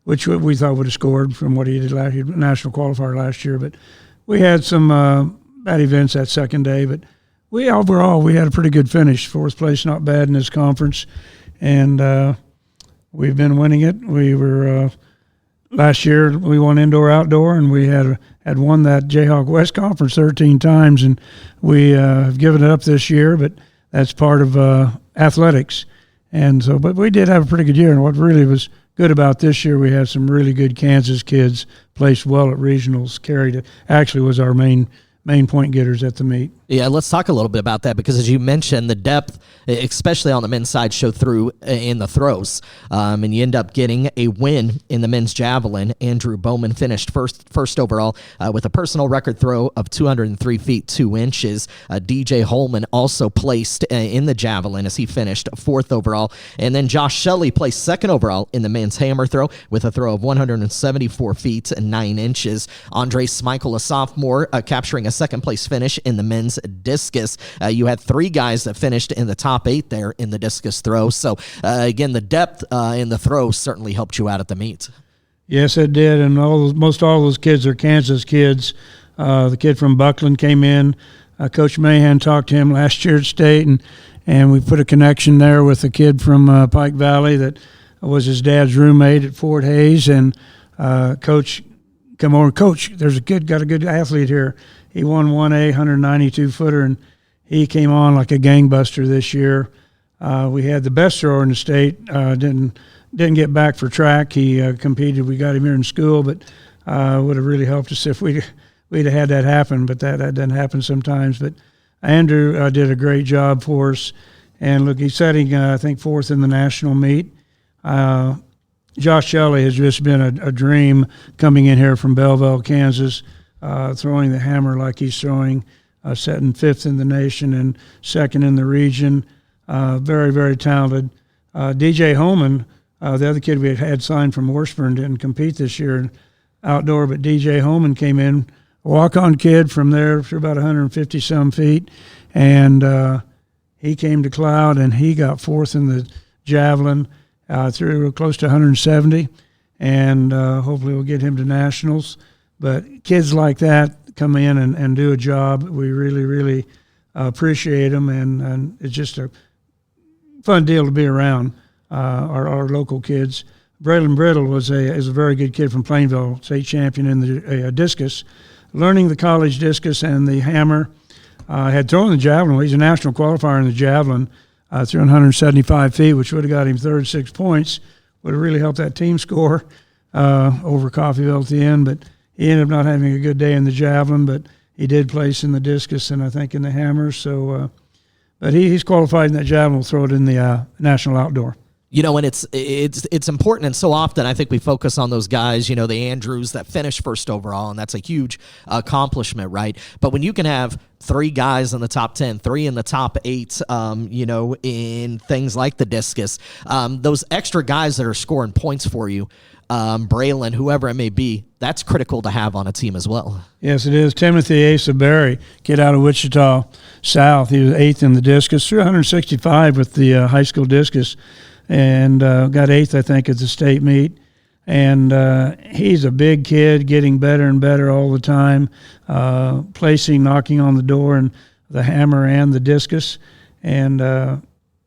which we thought would have scored from what he did last year, national qualifier last year. But we had some bad events that second day. But overall, we had a pretty good finish. 4th place, not bad in this conference. And we've been winning it. We were last year we won indoor outdoor, and we had won that Jayhawk West Conference 13 times, and we have given it up this year. But that's part of athletics, and so. But we did have a pretty good year, and what really was good about this year, we had some really good Kansas kids placed well at regionals. Carried actually was our main point getters at the meet. Yeah, let's talk a little bit about that because, as you mentioned, the depth, especially on the men's side, showed through in the throws. And you end up getting a win in the men's javelin. Andrew Bowman finished first overall with a personal record throw of 203 feet 2 inches. DJ Holman also placed in the javelin as he finished 4th overall. And then Josh Shelley placed 2nd overall in the men's hammer throw with a throw of 174 feet 9 inches. Andre Smeichel, a sophomore, capturing a 2nd place finish in the men's discus. You had 3 guys that finished in the top 8 there in the discus throw. So again, the depth in the throw certainly helped you out at the meet. Yes, it did, and most all those kids are Kansas kids. The kid from Buckland came in. Coach Mahin talked to him last year at state, and we put a connection there with a kid from Pike Valley that was his dad's roommate at Fort Hays, and Coach come over. Coach, got a good athlete here. He won 1A, 192-footer, and he came on like a gangbuster this year. We had the best thrower in the state. Didn't get back for track. He competed. We got him here in school, but would have really helped us if we'd have had that happen. But that doesn't happen sometimes. But Andrew did a great job for us. And look, he's setting, I think, 4th in the national meet. Josh Shelley has just been a dream coming in here from Belleville, Kansas. Throwing the hammer like he's throwing, setting 5th in the nation and 2nd in the region. Very, very talented. DJ Holman, the other kid we had signed from Washburn, didn't compete this year in outdoor, but DJ Holman came in, a walk-on kid from there for about 150-some feet, and he came to Cloud, and he got 4th in the javelin, through close to 170, and hopefully we'll get him to nationals. But kids like that come in and do a job. We really, really appreciate them, and it's just a fun deal to be around, our local kids. Braylon Brittle is a very good kid from Plainville, state champion in the discus, learning the college discus and the hammer. Had thrown the javelin. He's a national qualifier in the javelin, threw 175 feet, which would have got him 6 points. Would have really helped that team score over Coffeyville at the end. But he ended up not having a good day in the javelin, but he did place in the discus and I think in the hammer. So, but he's qualified in that javelin. We'll throw it in the national outdoor. You know, and it's important, and so often I think we focus on those guys, you know, the Andrews that finish first overall, and that's a huge accomplishment, right? But when you can have 3 guys in the top 10, 3 in the top 8, you know, in things like the discus, those extra guys that are scoring points for you, Braylon, whoever it may be, that's critical to have on a team as well. Yes, it is. Timothy Asa Berry, kid out of Wichita South, he was 8th in the discus, threw 165 with the high school discus. And got 8th, I think, at the state meet. And he's a big kid, getting better and better all the time, placing, knocking on the door, and the hammer and the discus. And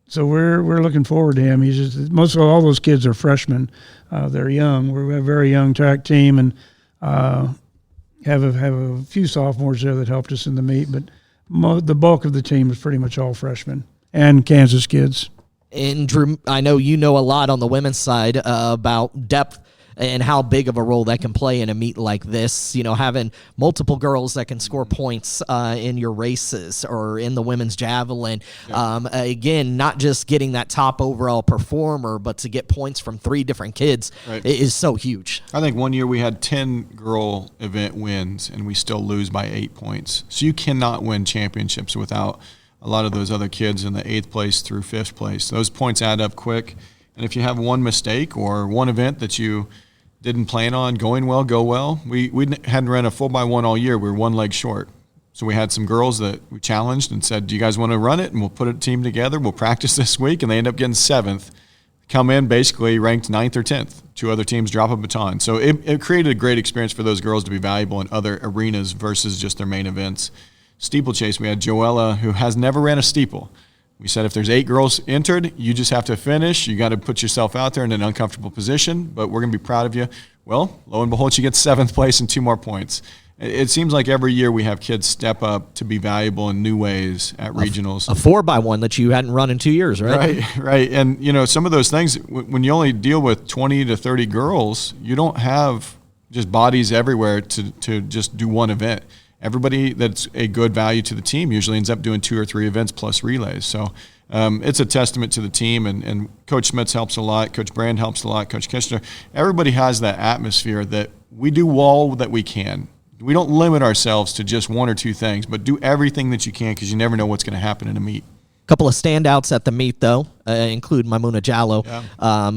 so we're looking forward to him. He's just, most of all those kids are freshmen. They're young. We're a very young track team, and have a few sophomores there that helped us in the meet. But the bulk of the team is pretty much all freshmen and Kansas kids. And Drew, I know you know a lot on the women's side about depth and how big of a role that can play in a meet like this. You know, having multiple girls that can score points in your races or in the women's javelin. Yeah. Again, not just getting that top overall performer, but to get points from 3 different kids is so huge. I think one year we had 10 girl event wins, and we still lose by 8 points. So you cannot win championships without a lot of those other kids in the 8th place through 5th place. Those points add up quick. And if you have one mistake or one event that you didn't plan on going well, go well. We hadn't run a 4x1 all year. We were 1 leg short. So we had some girls that we challenged and said, do you guys want to run it? And we'll put a team together. We'll practice this week. And they end up getting 7th. Come in basically ranked 9th or 10th. 2 other teams drop a baton. So it created a great experience for those girls to be valuable in other arenas versus just their main events. Steeplechase, we had Joella, who has never ran a steeple. We said if there's 8 girls entered, you just have to finish. You got to put yourself out there in an uncomfortable position, but we're going to be proud of you. Well, lo and behold, she gets 7th place and 2 more points. It seems like every year we have kids step up to be valuable in new ways at regionals. A 4x1 that you hadn't run in 2 years, right? Right. And, you know, some of those things, when you only deal with 20 to 30 girls, you don't have just bodies everywhere to just do one event. Everybody that's a good value to the team usually ends up doing 2 or 3 events plus relays. So it's a testament to the team, and Coach Smits helps a lot, Coach Brand helps a lot, Coach Kishner. Everybody has that atmosphere that we do all that we can. We don't limit ourselves to just 1 or 2 things, but do everything that you can because you never know what's going to happen in a meet. Couple of standouts at the meet, though, include Maimuna Jallo,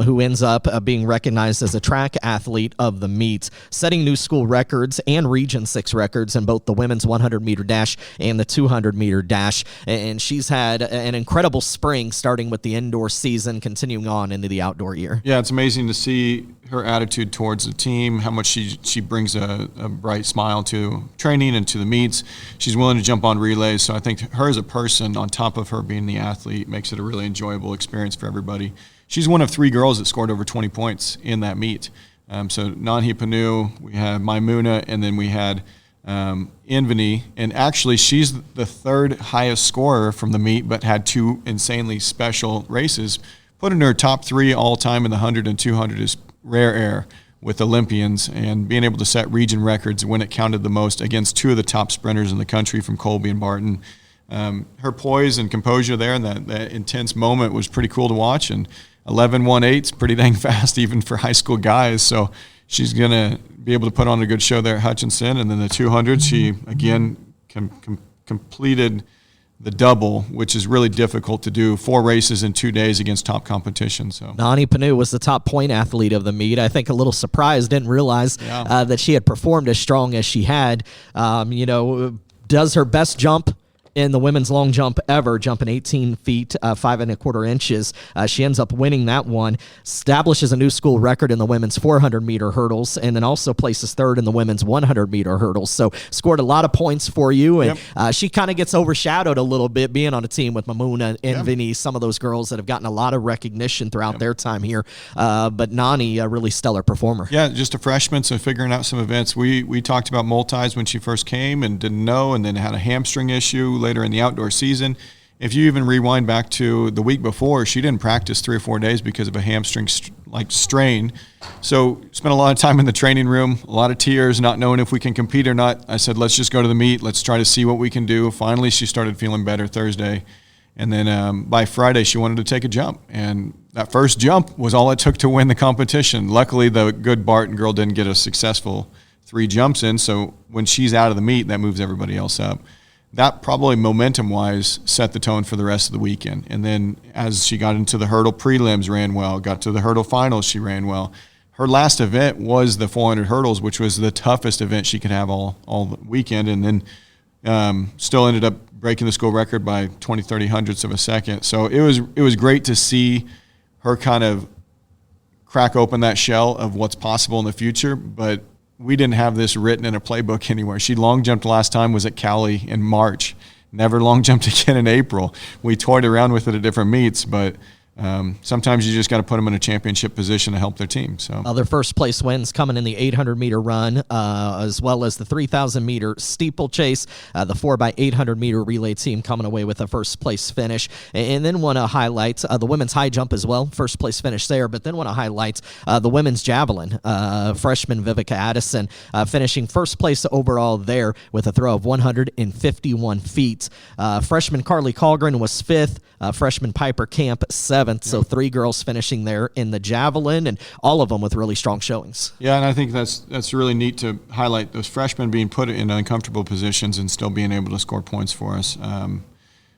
who ends up being recognized as a track athlete of the meet, setting new school records and Region 6 records in both the women's 100-meter dash and the 200-meter dash. And she's had an incredible spring, starting with the indoor season, continuing on into the outdoor year. Yeah, it's amazing to see her attitude towards the team, how much she brings a bright smile to training and to the meets. She's willing to jump on relays, so I think her as a person, on top of her being the athlete, makes it a really enjoyable experience for everybody. She's one of 3 girls that scored over 20 points in that meet. So Nanhi Panu, we had Maimuna, and then we had Invani, and actually she's the 3rd highest scorer from the meet, but had 2 insanely special races. Putting her top 3 all time in the 100 and 200 is rare air with Olympians, and being able to set region records when it counted the most against 2 of the top sprinters in the country from Colby and Barton. Her poise and composure there and that intense moment was pretty cool to watch, and 11.18 is pretty dang fast even for high school guys, so she's going to be able to put on a good show there at Hutchinson. And then the 200, she again completed the double, which is really difficult to do, 4 races in 2 days against top competition. So Nanhi Panu was the top point athlete of the meet. I think a little surprised, didn't realize that she had performed as strong as she had. You know, does her best jump in the women's long jump ever, jumping 18 feet, 5 1/4 inches. She ends up winning that one, establishes a new school record in the women's 400-meter hurdles, and then also places third in the women's 100-meter hurdles. So scored a lot of points for you, and she kind of gets overshadowed a little bit being on a team with Mamuna and Vinny, some of those girls that have gotten a lot of recognition throughout their time here. But Nani, a really stellar performer. Yeah, just a freshman, so figuring out some events. We talked about multis when she first came and didn't know, and then had a hamstring issue later in the outdoor season. If you even rewind back to the week before, she didn't practice 3 or 4 days because of a hamstring strain. So spent a lot of time in the training room, a lot of tears, not knowing if we can compete or not. I said, let's just go to the meet. Let's try to see what we can do. Finally, she started feeling better Thursday. And then by Friday, she wanted to take a jump. And that first jump was all it took to win the competition. Luckily, the good Barton girl didn't get a successful 3 jumps in. So when she's out of the meet, that moves everybody else up. That probably momentum-wise set the tone for the rest of the weekend. And then as she got into the hurdle prelims, ran well. Got to the hurdle finals, she ran well. Her last event was the 400 hurdles, which was the toughest event she could have all the weekend. And then still ended up breaking the school record by 20, 30 hundredths of a second. So it was great to see her kind of crack open that shell of what's possible in the future, but we didn't have this written in a playbook anywhere. She long jumped last time was at Cali in March. Never long jumped again in April. We toyed around with it at different meets, but sometimes you just got to put them in a championship position to help their team. So other first place wins coming in the 800-meter run, as well as the 3,000-meter steeplechase. The 4x800-meter relay team coming away with a first place finish. And then want to highlight the women's high jump as well, first place finish there. But then want to highlight the women's javelin. Freshman Vivica Addison finishing first place overall there with a throw of 151 feet. Freshman Carly Colgren was 5th. Freshman Piper Camp 7th. So 3 girls finishing there in the javelin, and all of them with really strong showings. Yeah, and I think that's really neat to highlight those freshmen being put in uncomfortable positions and still being able to score points for us.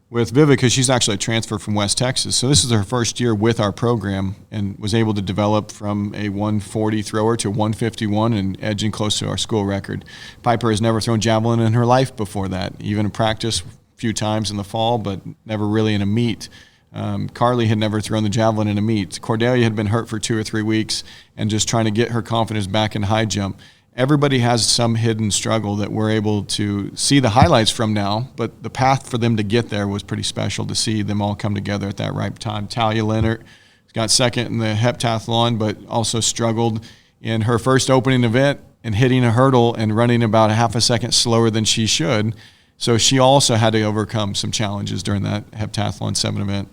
With Vivica, she's actually a transfer from West Texas, so this is her first year with our program and was able to develop from a 140 thrower to 151 and edging close to our school record. Piper has never thrown javelin in her life before that, even in practice a few times in the fall, but never really in a meet. Carly had never thrown the javelin in a meet. Cordelia had been hurt for 2 or 3 weeks and just trying to get her confidence back in high jump. Everybody has some hidden struggle that we're able to see the highlights from now, but the path for them to get there was pretty special to see them all come together at that right time. Talia Leonard got second in the heptathlon, but also struggled in her first opening event and hitting a hurdle and running about a half a second slower than she should. So she also had to overcome some challenges during that heptathlon 7 event.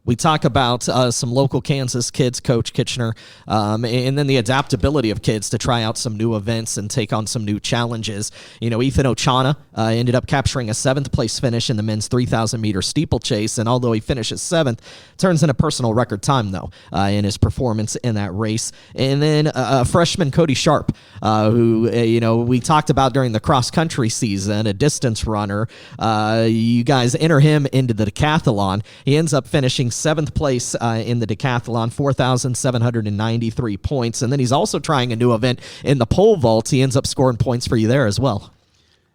We talk about some local Kansas kids, Coach Kitchener, and then the adaptability of kids to try out some new events and take on some new challenges. You know, Ethan Ochana ended up capturing a 7th place finish in the men's 3,000-meter steeplechase, and although he finishes 7th, turns in a personal record time, though, in his performance in that race. And then freshman Cody Sharp, who, we talked about during the cross-country season, a distance runner. You guys enter him into the decathlon. He ends up finishing 7th place in the decathlon, 4,793 points. And then he's also trying a new event in the pole vault. He ends up scoring points for you there as well.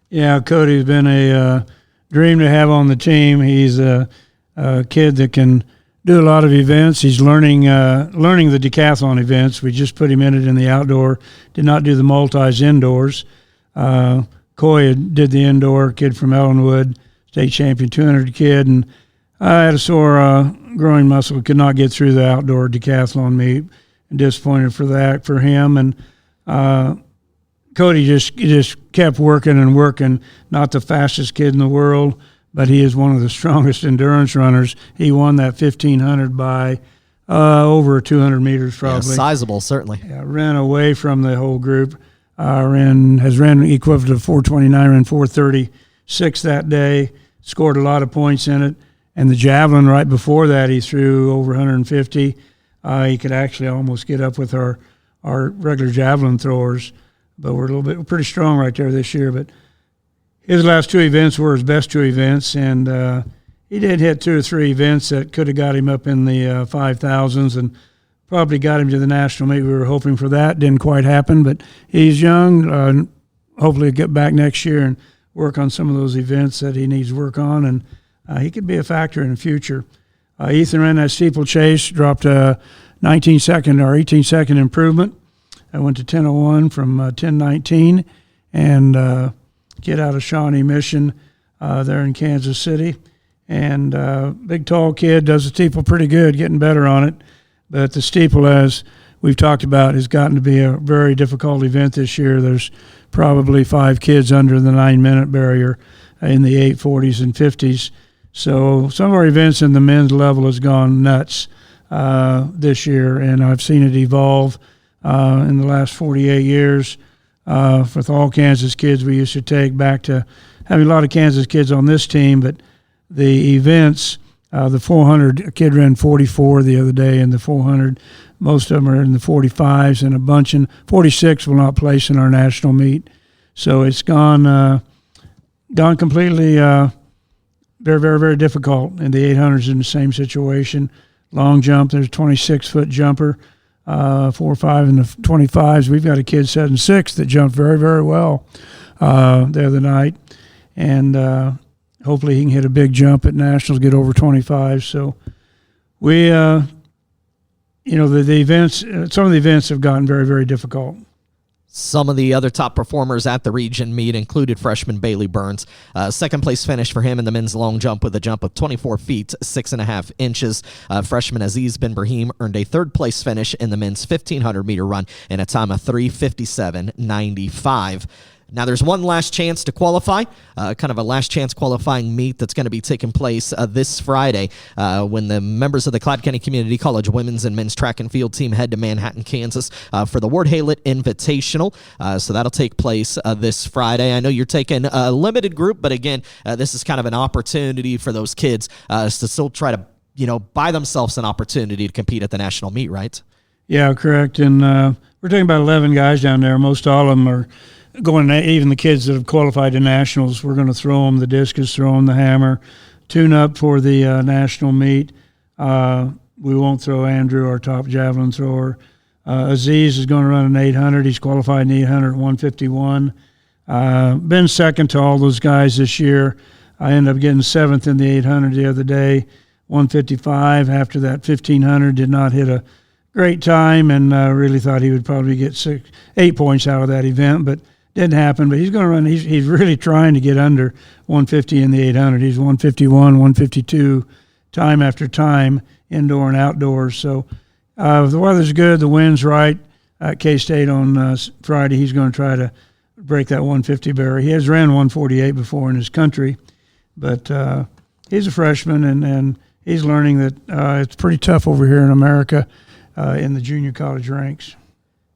Yeah, Cody's been a dream to have on the team. He's a kid that can do a lot of events. He's learning the decathlon events. We just put him in it in the outdoor, did not do the multis indoors. Coy did the indoor, kid from Ellenwood, state champion 200 kid, and I had a sore groin muscle, could not get through the outdoor decathlon meet, and disappointed for him. And Cody just kept working and working. Not the fastest kid in the world, but he is one of the strongest endurance runners. He won that 1,500 by over 200 meters probably. Yeah, sizable, certainly. Yeah, ran away from the whole group. Has ran equivalent of 429, ran 436 that day, scored a lot of points in it. And the javelin right before that, he threw over 150. He could actually almost get up with our regular javelin throwers, but we're pretty strong right there this year. But his last 2 events were his best 2 events, and he did hit 2 or 3 events that could have got him up in the 5,000s and probably got him to the national meet. We were hoping for that. Didn't quite happen, but he's young. Hopefully he'll get back next year, and work on some of those events that he needs work on, and he could be a factor in the future. Ethan ran that steeplechase, dropped a 19-second or 18-second improvement. I went to 10:01 from 10:19, and kid out of Shawnee Mission there in Kansas City. And big, tall kid, does the steeple pretty good, getting better on it. But the steeple, as we've talked about, has gotten to be a very difficult event this year. There's probably 5 kids under the 9-minute barrier in the 8:40s and 50s. So some of our events in the men's level has gone nuts this year, and I've seen it evolve in the last 48 years. With all Kansas kids, we used to take back to having a lot of Kansas kids on this team, but the events, the 400, a kid ran 44 the other day, and the 400, most of them are in the 45s, and a bunch in 46 will not place in our national meet. So it's gone completely very, very, very difficult. And the 800s in the same situation. Long jump, there's a 26-foot jumper, 4-5 in the 25s. We've got a kid 7'6" that jumped very, very well the other night, and hopefully he can hit a big jump at nationals, get over 25. So we, the events, some of the events have gotten very, very difficult. Some of the other top performers at the region meet included freshman Bailey Burns. Second place finish for him in the men's long jump with a jump of 24 feet, 6.5 inches. Freshman Aziz Ben Brahim earned a third place finish in the men's 1,500 meter run in a time of 3:57.95. Now, there's one last chance to qualify, kind of a last chance qualifying meet that's going to be taking place this Friday when the members of the Cloud County Community College women's and men's track and field team head to Manhattan, Kansas for the Ward Haylett Invitational. So that'll take place this Friday. I know you're taking a limited group, but again, this is kind of an opportunity for those kids to still try to, buy themselves an opportunity to compete at the national meet, right? Yeah, correct. And we're taking about 11 guys down there. Most all of them are going, even the kids that have qualified to nationals. We're going to throw them the discus, throw them the hammer, tune up for the national meet. We won't throw Andrew, our top javelin thrower. Aziz is going to run an 800. He's qualified in the 800 at 151. Been second to all those guys this year. I ended up getting 7th in the 800 the other day, 155. After that 1500, did not hit a great time, and really thought he would probably get 8 points out of that event, but didn't happen. But he's going to run. He's really trying to get under 150 in the 800. He's 151, 152, time after time, indoor and outdoors. So if the weather's good, the wind's right at K-State on Friday, he's going to try to break that 150 barrier. He has ran 148 before in his country, but he's a freshman, and he's learning that it's pretty tough over here in America in the junior college ranks.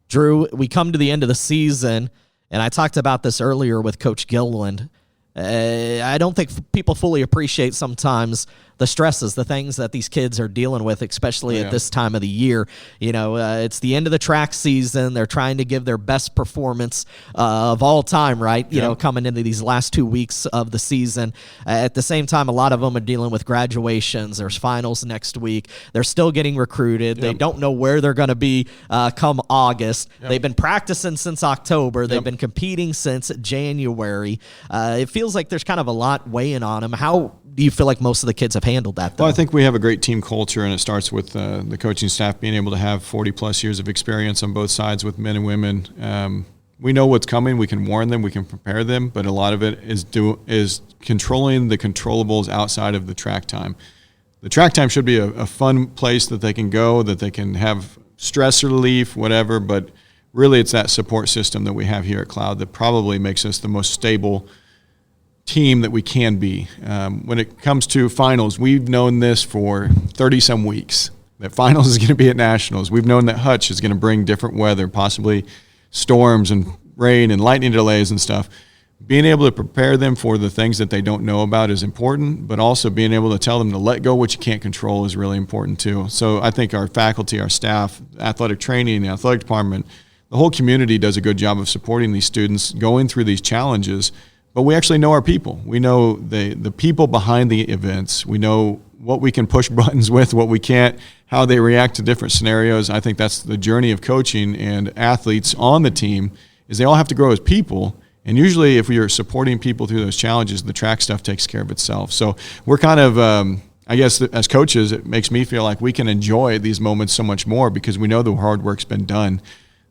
Drew, we come to the end of the season, and I talked about this earlier with Coach Gilliland. I don't think people fully appreciate sometimes the stresses, the things that these kids are dealing with, especially at this time of the year. It's the end of the track season. They're trying to give their best performance of all time, right? Coming into these last 2 weeks of the season. At the same time, a lot of them are dealing with graduations. There's finals next week. They're still getting recruited. They don't know where they're going to be come August. They've been practicing since October. They've been competing since January. It feels like there's kind of a lot weighing on them. How do you feel like most of the kids have handled that, though? Well, I think we have a great team culture, and it starts with the coaching staff being able to have 40-plus years of experience on both sides with men and women. We know what's coming. We can warn them. We can prepare them, but a lot of it is controlling the controllables outside of the track time. The track time should be a fun place that they can go, that they can have stress relief, whatever, but really it's that support system that we have here at Cloud that probably makes us the most stable team that we can be. When it comes to finals, we've known this for 30-some weeks, that finals is going to be at nationals. We've known that Hutch is going to bring different weather, possibly storms and rain and lightning delays and stuff. Being able to prepare them for the things that they don't know about is important, but also being able to tell them to let go what you can't control is really important too. So I think our faculty, our staff, athletic training, the athletic department, the whole community does a good job of supporting these students going through these challenges. But we actually know our people. We know the people behind the events. We know what we can push buttons with, what we can't, how they react to different scenarios. I think that's the journey of coaching and athletes on the team, is they all have to grow as people, And usually if we are supporting people through those challenges, the track stuff takes care of itself. So we're kind of, I guess as coaches, it makes me feel like we can enjoy these moments so much more because we know the hard work's been done.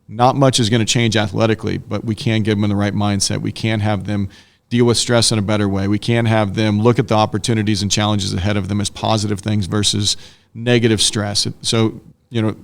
Not much is going to change athletically, but we can get them in the right mindset. We can have them deal with stress in a better way. We can have them look at the opportunities and challenges ahead of them as positive things versus negative stress. So,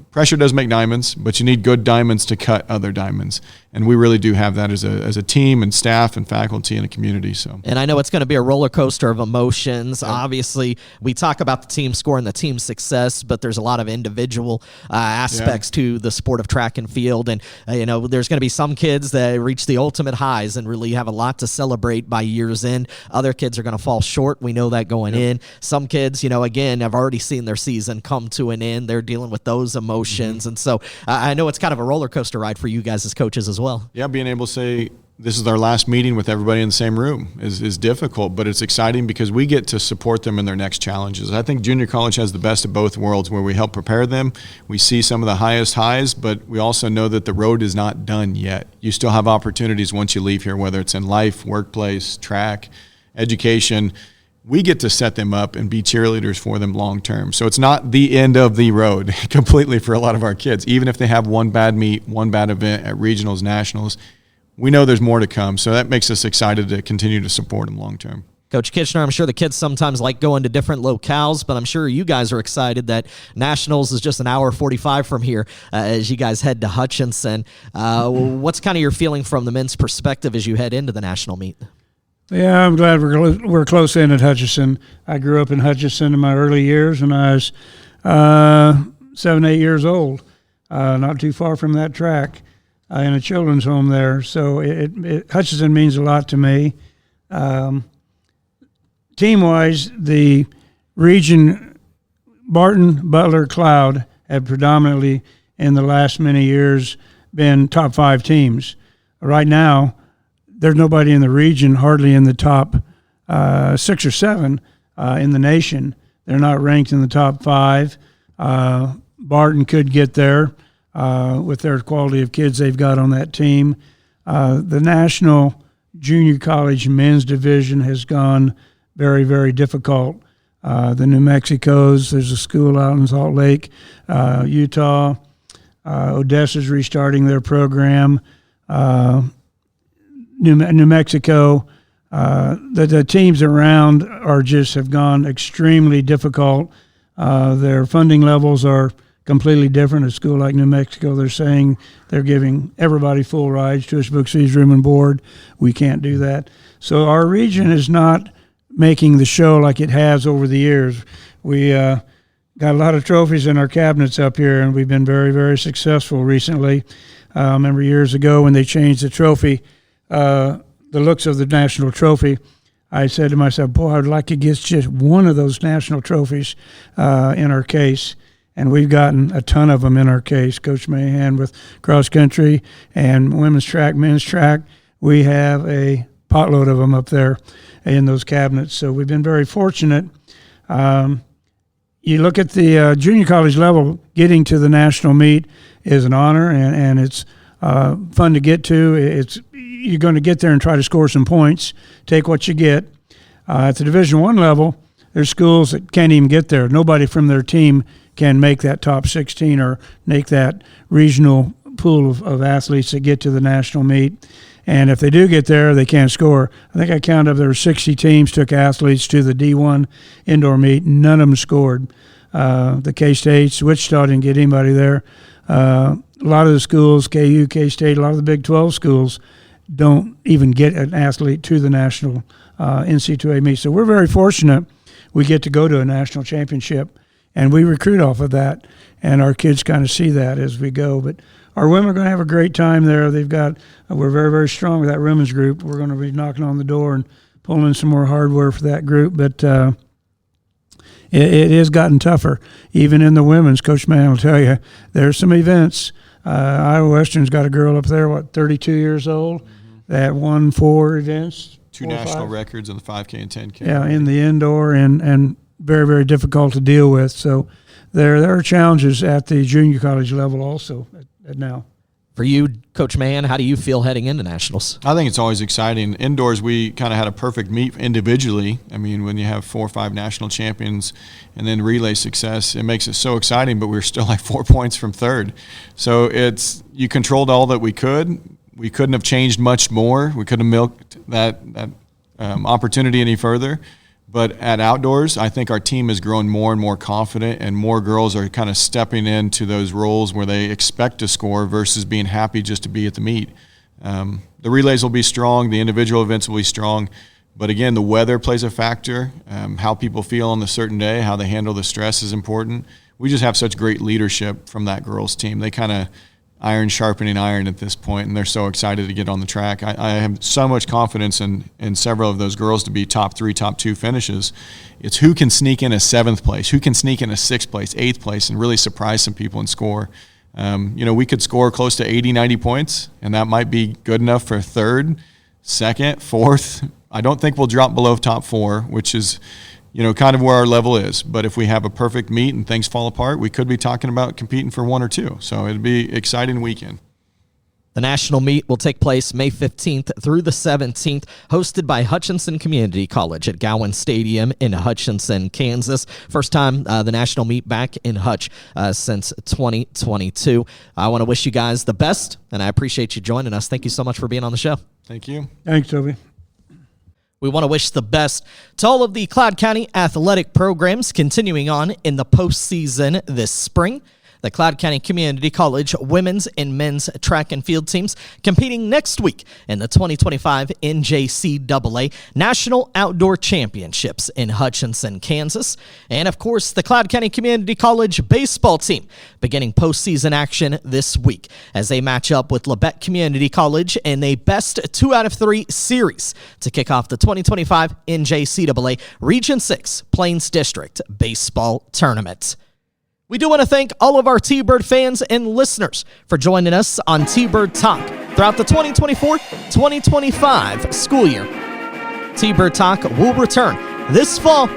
pressure does make diamonds, but you need good diamonds to cut other diamonds. And we really do have that as a team and staff and faculty and a community. So, and I know it's going to be a roller coaster of emotions. Yeah. Obviously, we talk about the team score and the team success, but there's a lot of individual aspects to the sport of track and field. And, there's going to be some kids that reach the ultimate highs and really have a lot to celebrate by year's end. Other kids are going to fall short. We know that going in. Some kids, again, have already seen their season come to an end. They're dealing with those emotions. And so I know it's kind of a roller coaster ride for you guys as coaches as well. Yeah, being able to say this is our last meeting with everybody in the same room is difficult, but it's exciting because we get to support them in their next challenges. I think junior college has the best of both worlds where we help prepare them. We see some of the highest highs, but we also know that the road is not done yet. You still have opportunities once you leave here, whether it's in life, workplace, track, education. We get to set them up and be cheerleaders for them long term. So it's not the end of the road completely for a lot of our kids. Even if they have one bad meet, one bad event at regionals, nationals, we know there's more to come. So that makes us excited to continue to support them long term. Coach Kitchener, I'm sure the kids sometimes like going to different locales, but I'm sure you guys are excited that Nationals is just an hour 45 from here as you guys head to Hutchinson. What's kind of your feeling from the men's perspective as you head into the national meet? Yeah, I'm glad we're close in at Hutchinson. I grew up in Hutchinson in my early years when I was 7, 8 years old, not too far from that track, in a children's home there. So Hutchinson means a lot to me. Team-wise, the region, Barton, Butler, Cloud have predominantly in the last many years been top 5 teams. Right now, there's nobody in the region, hardly in the top 6 or 7 in the nation. They're not ranked in the top 5. Barton could get there with their quality of kids they've got on that team. The National Junior College men's division has gone very, very difficult. The New Mexicos, there's a school out in Salt Lake, Utah. Odessa's restarting their program. New Mexico, the teams around have gone extremely difficult. Their funding levels are completely different. A school like New Mexico, they're saying they're giving everybody full rides, tuition, books, fees, room, and board. We can't do that. So our region is not making the show like it has over the years. We got a lot of trophies in our cabinets up here, and we've been very, very successful recently. I remember years ago when they changed the trophy, the looks of the national trophy, I said to myself, boy, I'd like to get just one of those national trophies in our case. And we've gotten a ton of them in our case. Coach Mahin with cross country and women's track, men's track, we have a potload of them up there in those cabinets. So we've been very fortunate. You look at the junior college level, getting to the national meet is an honor, and it's fun to get to. You're going to get there and try to score some points, take what you get. At the Division I level, there's schools that can't even get there. Nobody from their team can make that top 16 or make that regional pool of athletes that get to the national meet. And if they do get there, they can't score. I think I counted up there were 60 teams took athletes to the D1 indoor meet. None of them scored. The K-States, Wichita didn't get anybody there. A lot of the schools, KU, K-State, a lot of the Big 12 schools don't even get an athlete to the national NC2A meet. So we're very fortunate we get to go to a national championship, and we recruit off of that, and our kids kind of see that as we go. But our women are going to have a great time there. We're very, very strong with that women's group. We're going to be knocking on the door and pulling in some more hardware for that group. But it has gotten tougher. Even in the women's, Coach Mahin will tell you, there's some events. Iowa Western's got a girl up there, 32 years old, that won 4 events. 2 national records in the 5K and 10K. Yeah, in the indoor, and very, very difficult to deal with. So there are challenges at the junior college level also at now. For you, Coach Mahin, how do you feel heading into nationals? I think it's always exciting. Indoors, we kind of had a perfect meet individually. I mean, when you have 4 or 5 national champions and then relay success, it makes it so exciting, but we're still like 4 points from third. So you controlled all that we could. We couldn't have changed much more. We couldn't have milked that opportunity any further. But at outdoors, I think our team has grown more and more confident, and more girls are kind of stepping into those roles where they expect to score versus being happy just to be at the meet. The relays will be strong. The individual events will be strong. But again, the weather plays a factor. How people feel on the certain day, how they handle the stress is important. We just have such great leadership from that girls' team. They kind of iron sharpening iron at this point, and they're so excited to get on the track. I have so much confidence in several of those girls to be top 3, top 2 finishes. It's who can sneak in a 7th place, who can sneak in a 6th place, 8th place, and really surprise some people and score. We could score close to 80, 90 points, and that might be good enough for 3rd, 2nd, 4th. I don't think we'll drop below top 4, which is kind of where our level is. But if we have a perfect meet and things fall apart, we could be talking about competing for 1 or 2. So it'd be an exciting weekend. The national meet will take place May 15th through the 17th, hosted by Hutchinson Community College at Gowan Stadium in Hutchinson, Kansas. First time the national meet back in Hutch since 2022. I want to wish you guys the best, and I appreciate you joining us. Thank you so much for being on the show. Thank you. Thanks, Toby. We want to wish the best to all of the Cloud County athletic programs continuing on in the postseason this spring. The Cloud County Community College women's and men's track and field teams competing next week in the 2025 NJCAA National Outdoor Championships in Hutchinson, Kansas. And, of course, the Cloud County Community College baseball team beginning postseason action this week as they match up with Labette Community College in a best 2 out of 3 series to kick off the 2025 NJCAA Region 6 Plains District Baseball Tournament. We do want to thank all of our T-Bird fans and listeners for joining us on T-Bird Talk throughout the 2024-2025 school year. T-Bird Talk will return this fall,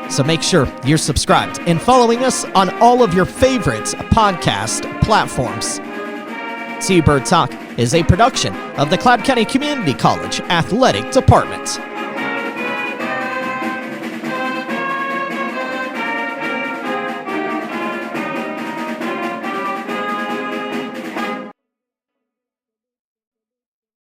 so make sure you're subscribed and following us on all of your favorite podcast platforms. T-Bird Talk is a production of the Cloud County Community College Athletic Department.